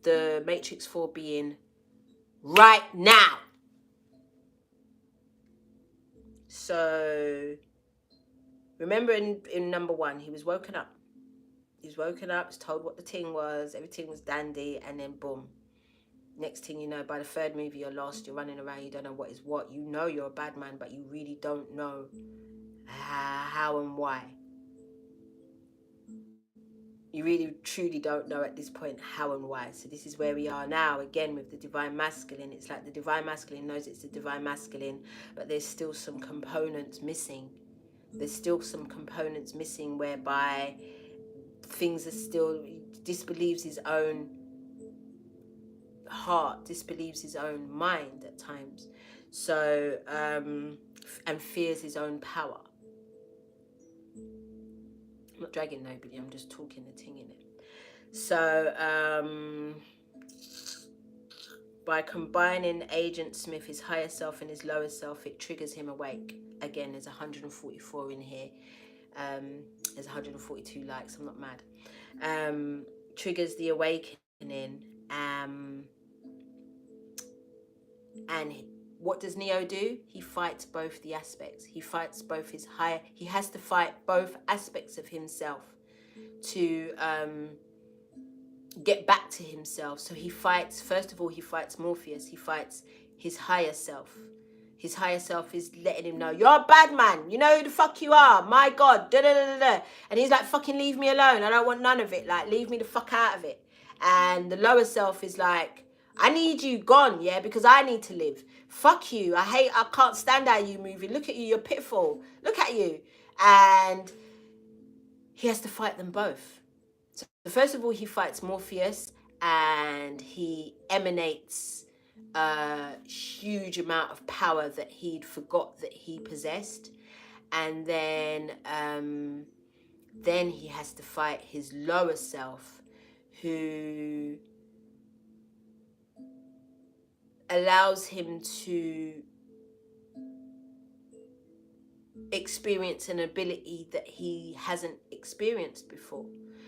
the Matrix 4 being right now. So remember in number 1, he was woken up. He was told what the thing was, everything was dandy, and then boom. Next thing you know, by the 3rd movie, you're lost, you're running around, you don't know what is what. You know you're a bad man, but you really don't know how and why. You really, truly don't know at this point how and why. So this is where we are now, again, with the Divine Masculine. It's like the Divine Masculine knows it's the Divine Masculine, but there's still some components missing. There's still some components missing whereby things are still, disbelieves his own heart, disbelieves his own mind at times. So, and fears his own power. I'm not dragging nobody, I'm just talking the thing in it. So, by combining Agent Smith, his higher self, and his lower self, it triggers him awake. Again, there's 144 in here. There's 142 likes, I'm not mad. Triggers the awakening. And what does Neo do? He fights both the aspects. He fights both his higher. He has to fight both aspects of himself to get back to himself. So he fights, first of all, he fights Morpheus. He fights his higher self. His higher self is letting him know, you're a bad man. You know who the fuck you are. My God. Da, da, da, da, da. And he's like, fucking leave me alone. I don't want none of it. Like, leave me the fuck out of it. And the lower self is like, I need you gone, yeah, because I need to live. Fuck you. I can't stand how you moving. Look at you. You're pitiful. Look at you. And he has to fight them both. So first of all, he fights Morpheus, and he emanates a huge amount of power that he'd forgot that he possessed. And then he has to fight his lower self, who allows him to experience an ability that he hasn't experienced before.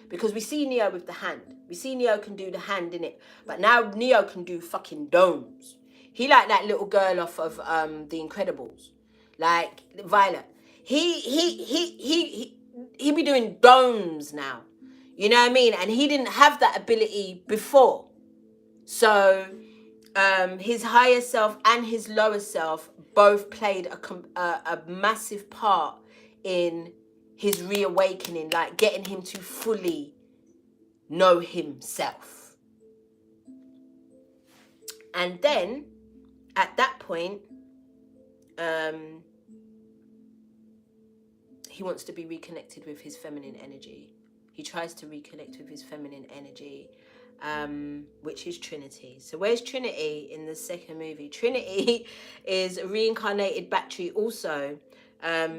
Because we see Neo with the hand. We see Neo can do the hand, innit? But now Neo can do fucking domes. He like that little girl off of The Incredibles. Like Violet. He be doing domes now. You know what I mean? And he didn't have that ability before. So his higher self and his lower self both played a massive part in his reawakening, like getting him to fully know himself. And then at that point, he wants to be reconnected with his feminine energy. He tries to reconnect with his feminine energy, which is Trinity. So where's Trinity in the second movie? Trinity is a reincarnated battery also.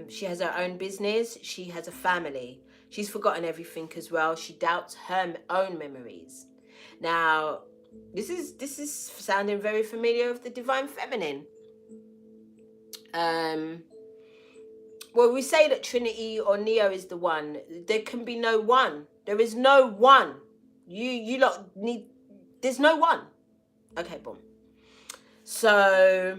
She has her own business. She has a family. She's forgotten everything as well. She doubts her own memories. Now, this is sounding very familiar with the Divine Feminine. Well, we say that Trinity or Neo is the one. There can be no one. There is no one. You lot need. There's no one. Okay, boom. So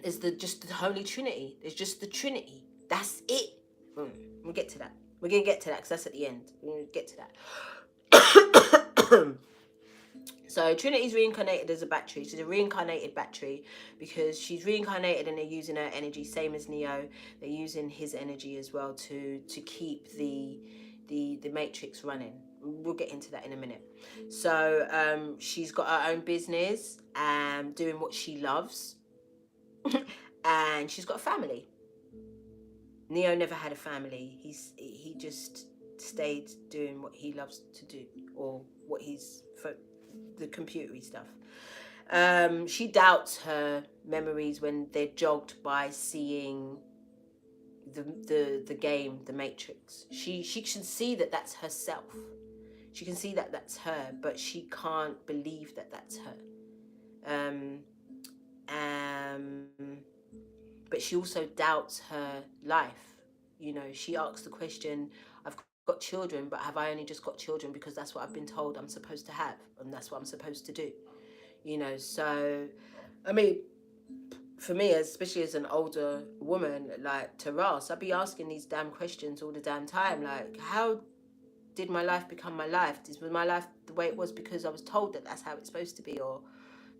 there's just the Holy Trinity. There's just the Trinity. That's it. Boom. We'll get to that. We're gonna get to that because that's at the end. We're gonna get to that. So Trinity's reincarnated as a battery. She's a reincarnated battery because she's reincarnated and they're using her energy, same as Neo. They're using his energy as well to keep the matrix running. We'll get into that in a minute. So she's got her own business and doing what she loves. And she's got a family. Neo never had a family. He just stayed doing what he loves to do, or what he's for the computery stuff. She doubts her memories when they're jogged by seeing the game, the Matrix. She can see that that's herself. She can see that that's her, but she can't believe that that's her. But she also doubts her life. You know, she asks the question, I've got children, but have I only just got children because that's what I've been told I'm supposed to have and that's what I'm supposed to do? You know, so, I mean, for me, especially as an older woman, like Taras, I'd be asking these damn questions all the damn time. Like, how did my life become my life? Was my life the way it was because I was told that that's how it's supposed to be, or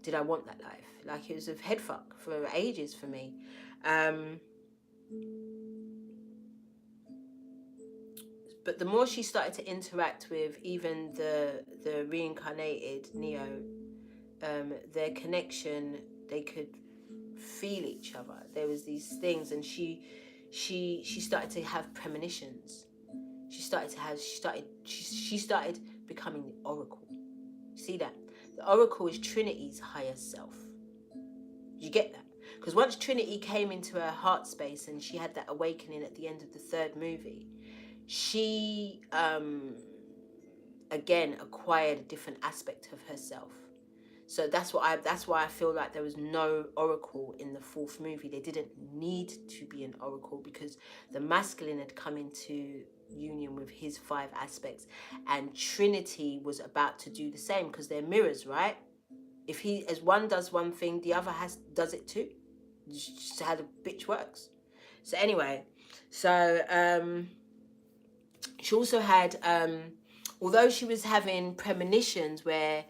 did I want that life? Like, it was a head fuck for ages for me. But the more she started to interact with even the reincarnated Neo, their connection, they could feel each other. There was these things, and she started to have premonitions. She started becoming the Oracle. See that? The Oracle is Trinity's higher self. You get that? Because once Trinity came into her heart space and she had that awakening at the end of the third movie, she again acquired a different aspect of herself. So that's why I feel like there was no Oracle in the fourth movie. They didn't need to be an Oracle because the masculine had come into union with his 5 aspects, and Trinity was about to do the same because they're mirrors, right? If as one does one thing, the other does it too. Just how the bitch works. So anyway, so she also had, although she was having premonitions where,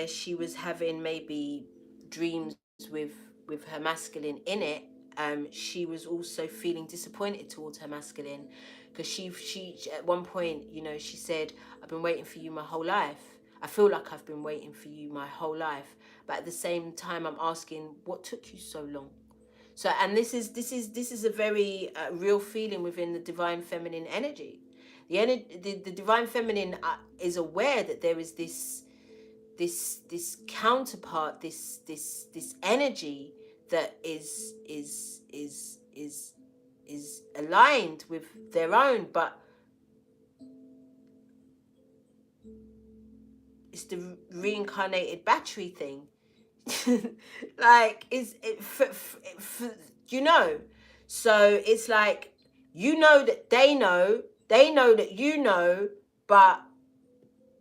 she was having maybe dreams with her masculine in it, she was also feeling disappointed towards her masculine, because she at one point, you know, she said, I've been waiting for you my whole life. I feel like I've been waiting for you my whole life, but at the same time I'm asking, what took you so long? So, and this is a very real feeling within the divine feminine energy. The divine feminine is aware that there is this counterpart, this energy that is aligned with their own, but it's the reincarnated battery thing. Like, is it you know? So it's like, you know that they know that you know, but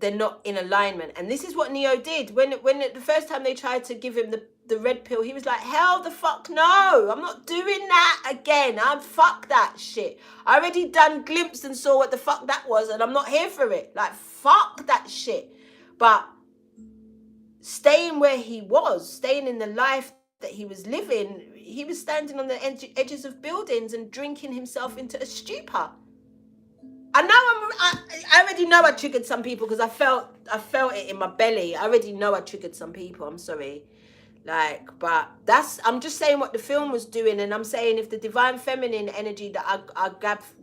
they're not in alignment. And this is what Neo did when the first time they tried to give him the red pill. He was like, hell the fuck no, I'm not doing that again. I'm fuck that shit. I already done glimpse and saw what the fuck that was, and I'm not here for it. Like, fuck that shit. But staying where he was, staying in the life that he was living, he was standing on the edges of buildings and drinking himself into a stupor. I know I already know I triggered some people, because I felt it in my belly. I already know I triggered some people. I'm sorry. Like, but I'm just saying what the film was doing, and I'm saying if the divine feminine energy that I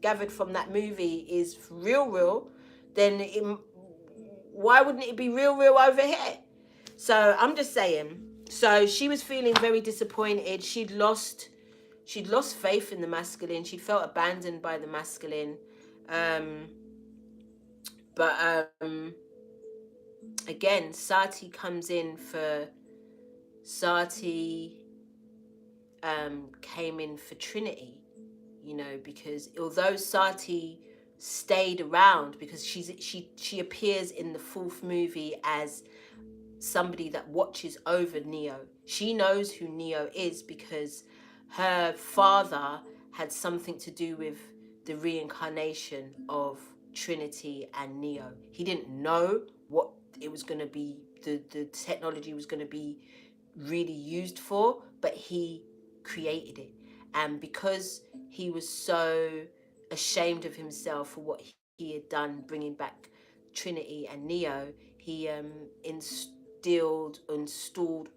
gathered from that movie is real, then why wouldn't it be real over here? So I'm just saying. So she was feeling very disappointed. She'd lost faith in the masculine. She'd felt abandoned by the masculine. But again, Sati comes in for Sati came in for Trinity, you know, because although Sati stayed around, because she appears in the fourth movie as somebody that watches over Neo. She knows who Neo is because her father had something to do with the reincarnation of Trinity and Neo. He didn't know what it was going to be, the technology was going to be really used for, but he created it. And because he was so ashamed of himself for what he had done, bringing back Trinity and Neo, he installed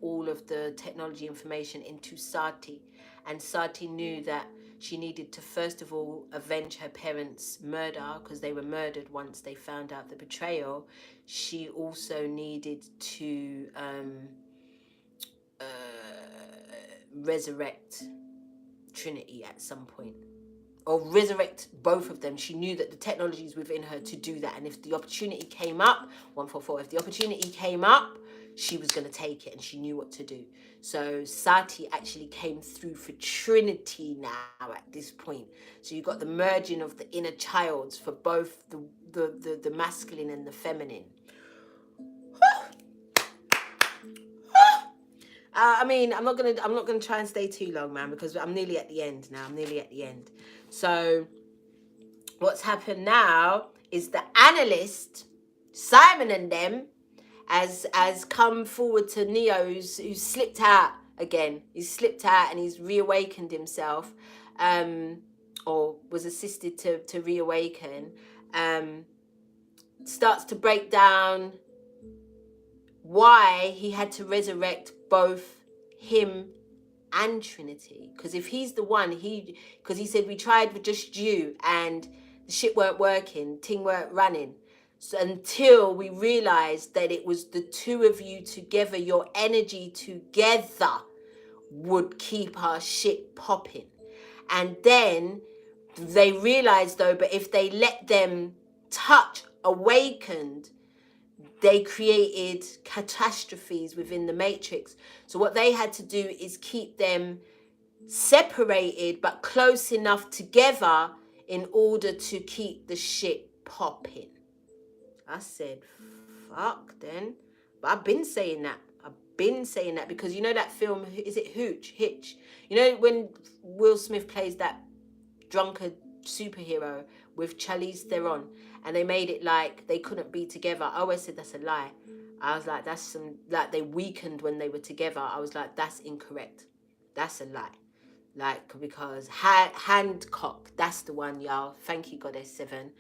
all of the technology information into Sati. And Sati knew that she needed to first of all avenge her parents' murder, because they were murdered once they found out the betrayal. She also needed to resurrect Trinity at some point, or resurrect both of them. She knew that the technology is within her to do that, and if the opportunity came up, 144, if the opportunity came up, she was going to take it, and she knew what to do. So Sati actually came through for Trinity now at this point. So you got the merging of the inner childs for both the masculine and the feminine. I mean, I'm not gonna try and stay too long, man, because I'm nearly at the end now. So what's happened now is the analyst, Simon and them, has come forward to Neo, who's slipped out again. He's slipped out and he's reawakened himself, or was assisted to reawaken. Starts to break down why he had to resurrect both him and Trinity. Because if he's the one, because he said, we tried with just you and the shit weren't working, ting weren't running. So until we realized that it was the two of you together, your energy together would keep our shit popping. And then they realized though, but if they let them touch awakened, they created catastrophes within the matrix. So what they had to do is keep them separated but close enough together in order to keep the shit popping. I said, fuck then. But I've been saying that because you know that film, is it Hitch? You know when Will Smith plays that drunkard superhero with Charlize Theron, and they made it like they couldn't be together. I always said that's a lie. I was like, that's like they weakened when they were together. I was like, that's incorrect. That's a lie. Like, because Hancock, that's the one, y'all. Thank you, Goddess 7.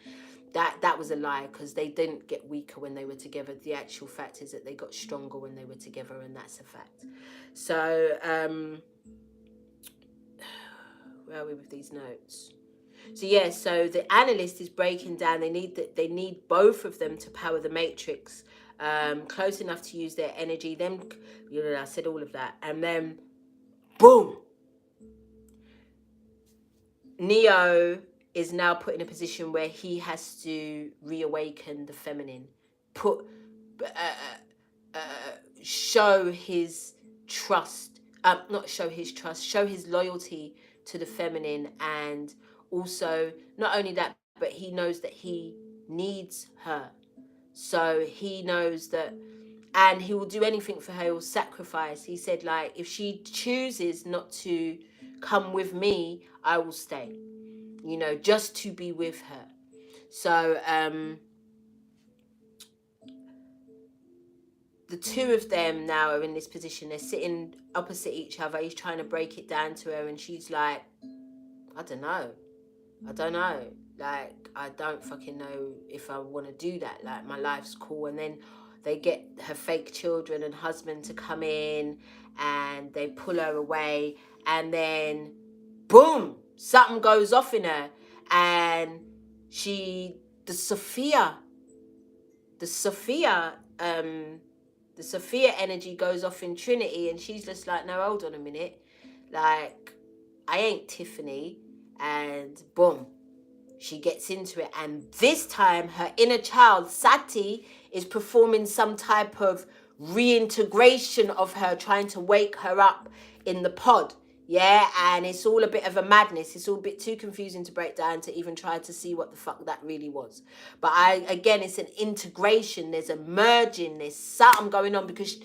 That was a lie, because they didn't get weaker when they were together. The actual fact is that they got stronger when they were together, and that's a fact. So, where are we with these notes? So yeah, so the analyst is breaking down. They need both of them to power the matrix, close enough to use their energy. Then, you know, I said all of that, and then, boom. Neo is now put in a position where he has to reawaken the feminine, put show his trust, not show his trust, show his loyalty to the feminine. And also, not only that, but he knows that he needs her. So he knows that, and he will do anything for her. He will sacrifice. He said, like, if she chooses not to come with me, I will stay, you know, just to be with her. So the two of them now are in this position. They're sitting opposite each other. He's trying to break it down to her, and she's like, I don't know. Like, I don't fucking know if I want to do that. Like, my life's cool. And then they get her fake children and husband to come in, and they pull her away, and then boom, something goes off in her, and the Sophia energy goes off in Trinity, and she's just like, no, hold on a minute, like, I ain't Tiffany. And boom, she gets into it. And this time her inner child, Sati, is performing some type of reintegration of her, trying to wake her up in the pod. Yeah, and it's all a bit of a madness. It's all a bit too confusing to break down to even try to see what the fuck that really was. But again, it's an integration. There's a merging. There's something going on, because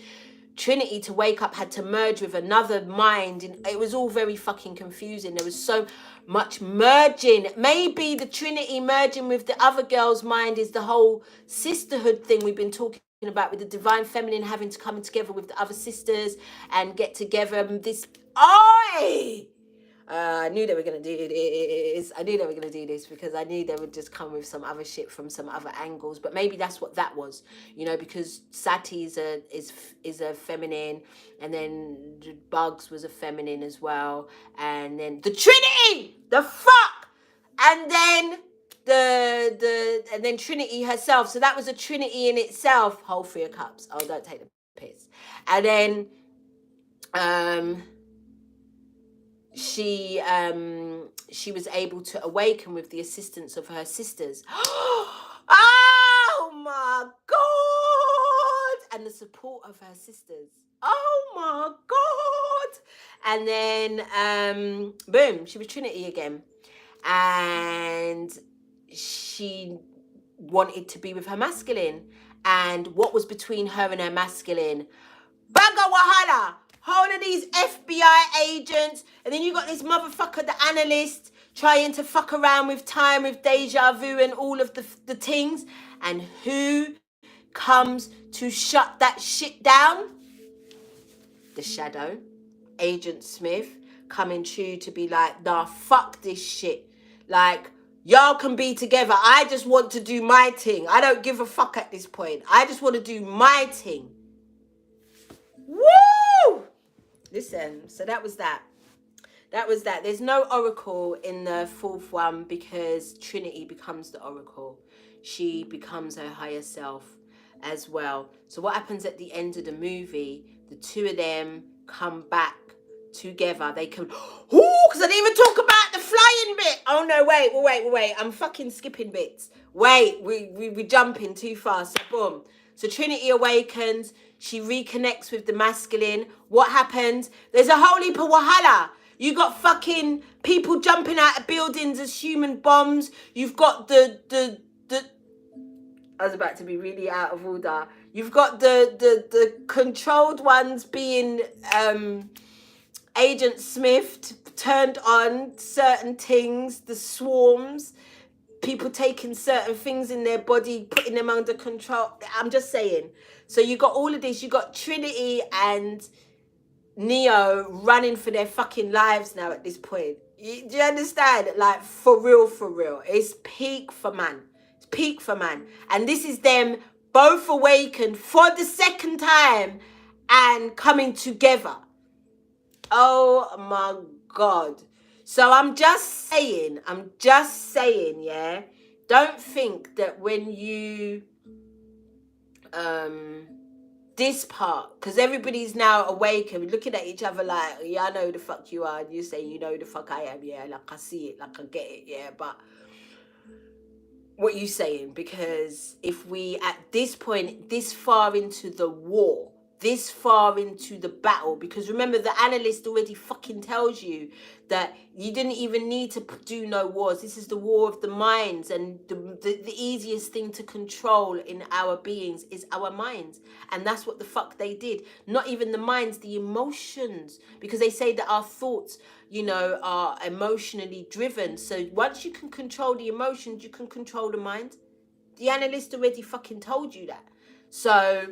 Trinity, to wake up, had to merge with another mind, and it was all very fucking confusing. There was so much merging. Maybe the Trinity merging with the other girl's mind is the whole sisterhood thing we've been talking about, with the divine feminine having to come together with the other sisters and get together. And this, I knew they were going to do this. Because I knew they would just come with some other shit from some other angles. But maybe that's what that was, you know, because Sati is a feminine, and then Bugs was a feminine as well, and then the Trinity, the fuck, and then and then Trinity herself. So that was a Trinity in itself. Whole 3 of Cups. Oh, don't take the piss. And then she was able to awaken with the assistance of her sisters. Oh my God! And the support of her sisters. Oh my God! And then boom, she was Trinity again, and she wanted to be with her masculine. And what was between her and her masculine? Bagger wahala! Whole of these FBI agents, and then you got this motherfucker, the analyst, trying to fuck around with time, with deja vu and all of the things. And who comes to shut that shit down? The shadow, Agent Smith, coming true to be like, nah, fuck this shit. Like, y'all can be together. I just want to do my thing. I don't give a fuck at this point. I just want to do my thing. Woo! Listen, so that was that. There's no oracle in the 4th one, because Trinity becomes the oracle. She becomes her higher self as well. So what happens at the end of the movie, the two of them come back together. They can, because I didn't even talk about the flying bit. Oh no, wait. I'm fucking skipping bits. Wait, we're jumping too fast. So boom. So Trinity awakens. She reconnects with the masculine. What happens? There's a whole heap of wahala. You got fucking people jumping out of buildings as human bombs. You've got the I was about to be really out of order. You've got the controlled ones being Agent Smith, turned on certain things, the swarms, people taking certain things in their body, putting them under control. I'm just saying. So you got all of this. You got Trinity and Neo running for their fucking lives now at this point. Do you understand? Like, for real. It's peak for man. And this is them both awakened for the second time and coming together. Oh my God. So I'm just saying, yeah. Don't think that when you this part, because everybody's now awake and looking at each other like, yeah, I know who the fuck you are, and you say, you know who the fuck I am, yeah, like I see it, like I get it, yeah, but what you saying, because if we at this point, this far into the war, this far into the battle, because remember the analyst already fucking tells you that you didn't even need to do no wars. This is the war of the minds, and the easiest thing to control in our beings is our minds, and that's what the fuck they did. Not even the minds, the emotions, because they say that our thoughts, you know, are emotionally driven. So once you can control the emotions, you can control the mind. The analyst already fucking told you that. So,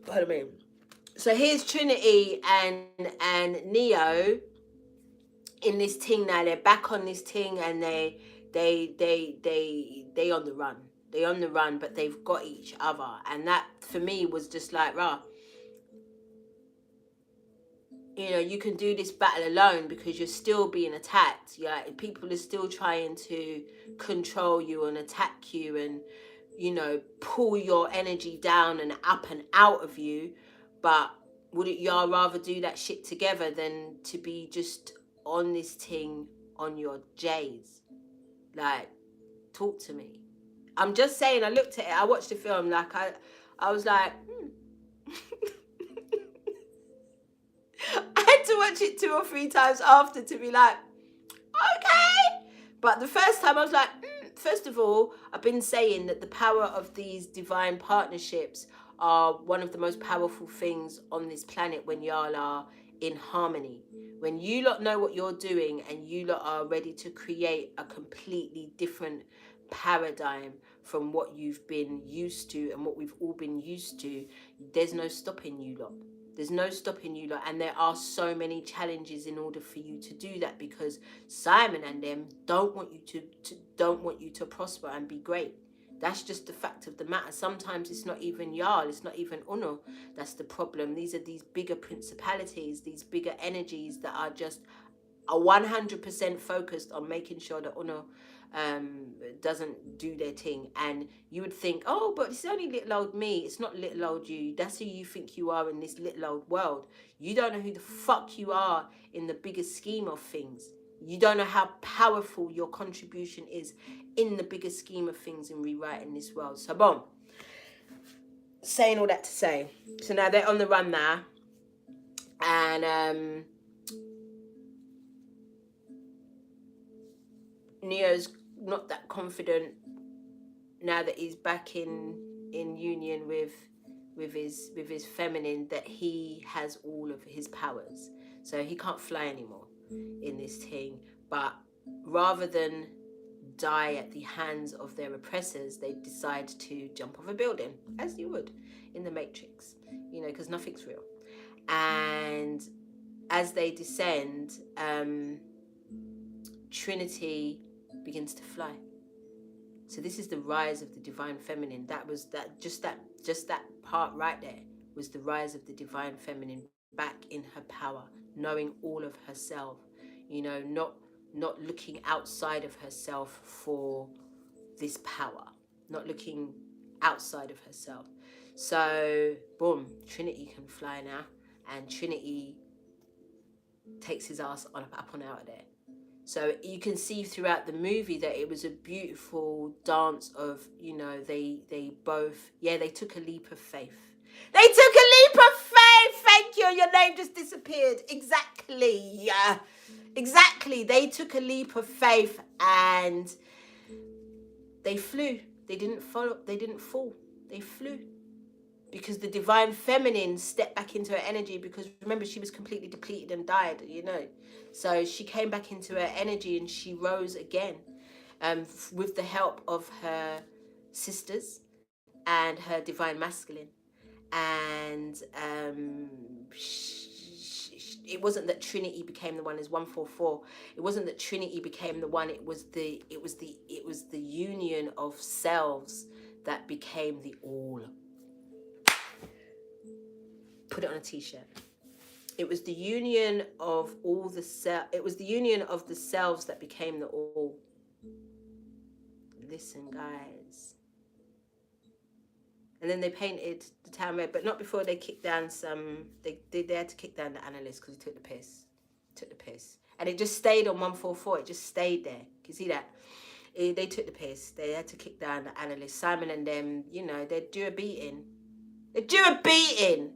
pardon me. So here's Trinity and Neo in this thing now. They're back on this thing, and they on the run. They on the run, but they've got each other, and that for me was just like, rah. You know, you can do this battle alone because you're still being attacked. Yeah, people are still trying to control you and attack you, and you know, pull your energy down and up and out of you. But wouldn't y'all rather do that shit together than to be just on this thing on your J's? Like, talk to me. I'm just saying. I looked at it. I watched the film. Like, I was like. I had to watch it 2 or 3 times after to be like, okay. But the first time I was like, first of all, I've been saying that the power of these divine partnerships are one of the most powerful things on this planet when y'all are in harmony. When you lot know what you're doing and you lot are ready to create a completely different paradigm from what you've been used to and what we've all been used to, there's no stopping you lot. There's no stopping you lot, and there are so many challenges in order for you to do that, because Simon and them don't want you to prosper and be great. That's just the fact of the matter. Sometimes it's not even y'all, it's not even Uno that's the problem. These are these bigger principalities, these bigger energies that are just 100% focused on making sure that Uno doesn't do their thing. And you would think, oh, but it's only little old me. It's not little old you. That's who you think you are in this little old world. You don't know who the fuck you are in the bigger scheme of things. You don't know how powerful your contribution is in the bigger scheme of things in rewriting this world. So boom, saying all that to say, so now they're on the run now, and Neo's not that confident now that he's back in union with his feminine, that he has all of his powers. So he can't fly anymore in this thing. But rather than die at the hands of their oppressors, they decide to jump off a building, as you would in the Matrix, you know, because nothing's real. And as they descend, Trinity begins to fly. So this is the rise of the divine feminine. That was just that part right there was the rise of the divine feminine back in her power, knowing all of herself, you know, not looking outside of herself for this power, not looking outside of herself. So boom, Trinity can fly now, and Trinity takes his ass up on out of there. So you can see throughout the movie that it was a beautiful dance of, you know, they both, they took a leap of faith. They took a leap of faith. Thank you. Your name just disappeared. Exactly. Exactly. They took a leap of faith and they flew. They didn't follow. They didn't fall. They flew. Because the divine feminine stepped back into her energy, because remember, she was completely depleted and died, you know. So she came back into her energy and she rose again, with the help of her sisters and her divine masculine. And it wasn't that Trinity became the one as 144. It wasn't that Trinity became the one. It was the union of selves that became the all. Put it on a t-shirt. It was the union of all the it was the union of the selves that became the all. Listen, guys. And then they painted the town red, but not before they kicked down some. They had to kick down the analyst because he took the piss. And it just stayed on 144. It just stayed there. Can you see that? They took the piss. They had to kick down the analysts. Simon and them, you know, they'd do a beating. They'd do a beating.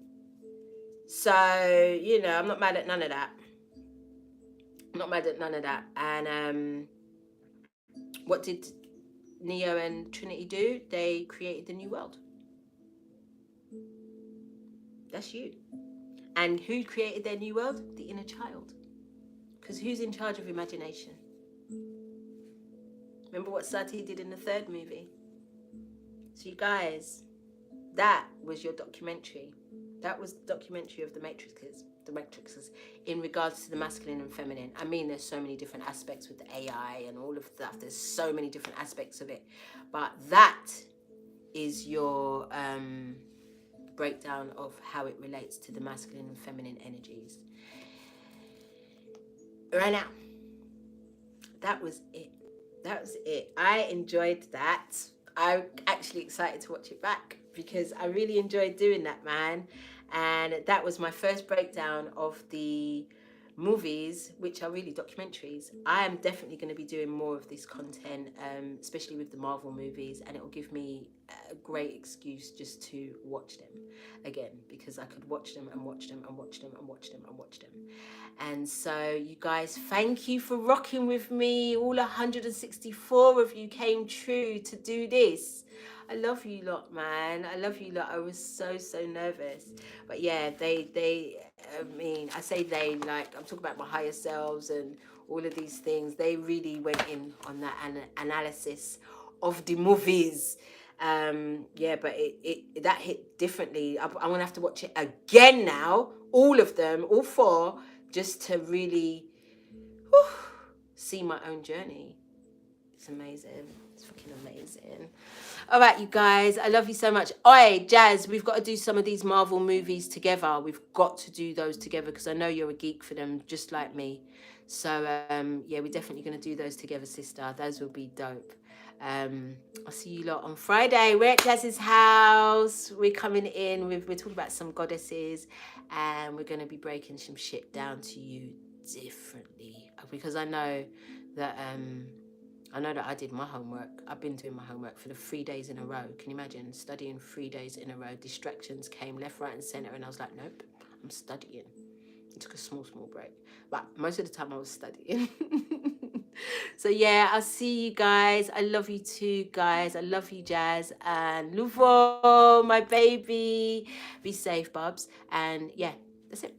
So, you know, I'm not mad at none of that. I'm not mad at none of that. And what did Neo and Trinity do? They created the new world. That's you. And who created their new world? The inner child. Because who's in charge of imagination? Remember what Sati did in the third movie? So you guys, that was your documentary. That was the documentary of the Matrixes in regards to the masculine and feminine. I mean, there's so many different aspects with the AI and all of that. There's so many different aspects of it. But that is your breakdown of how it relates to the masculine and feminine energies. Right now, that was it. That was it. I enjoyed that. I'm actually excited to watch it back because I really enjoyed doing that, man. And that was my first breakdown of the movies, which are really documentaries. I am definitely going to be doing more of this content, especially with the Marvel movies, and it will give me a great excuse just to watch them again, because I could watch them and watch them and watch them and watch them and watch them. And so you guys, thank you for rocking with me. All 164 of you came true to do this. I love you lot, man. I love you lot. I was so nervous. But yeah, I mean, I say they, like, I'm talking about my higher selves and all of these things. They really went in on that analysis of the movies. Yeah, but it that hit differently. I'm going to have to watch it again now. All of them, all 4, just to really see my own journey. It's amazing. It's fucking amazing. All right, you guys, I love you so much. Oi, Jazz, we've got to do some of these Marvel movies together. We've got to do those together because I know you're a geek for them, just like me. So, yeah, we're definitely going to do those together, sister. Those will be dope. I'll see you lot on Friday. We're at Jazz's house. We're coming in. We're talking about some goddesses, and we're going to be breaking some shit down to you differently because I know that I did my homework. I've been doing my homework for the 3 days in a row. Can you imagine studying 3 days in a row? Distractions came left, right, and center, and I was like, nope, I'm studying. I took a small break, but most of the time I was studying. So yeah, I'll see you guys. I love you too, guys. I love you, Jazz and Louvo, my baby. Be safe, Bubs. And yeah, that's it.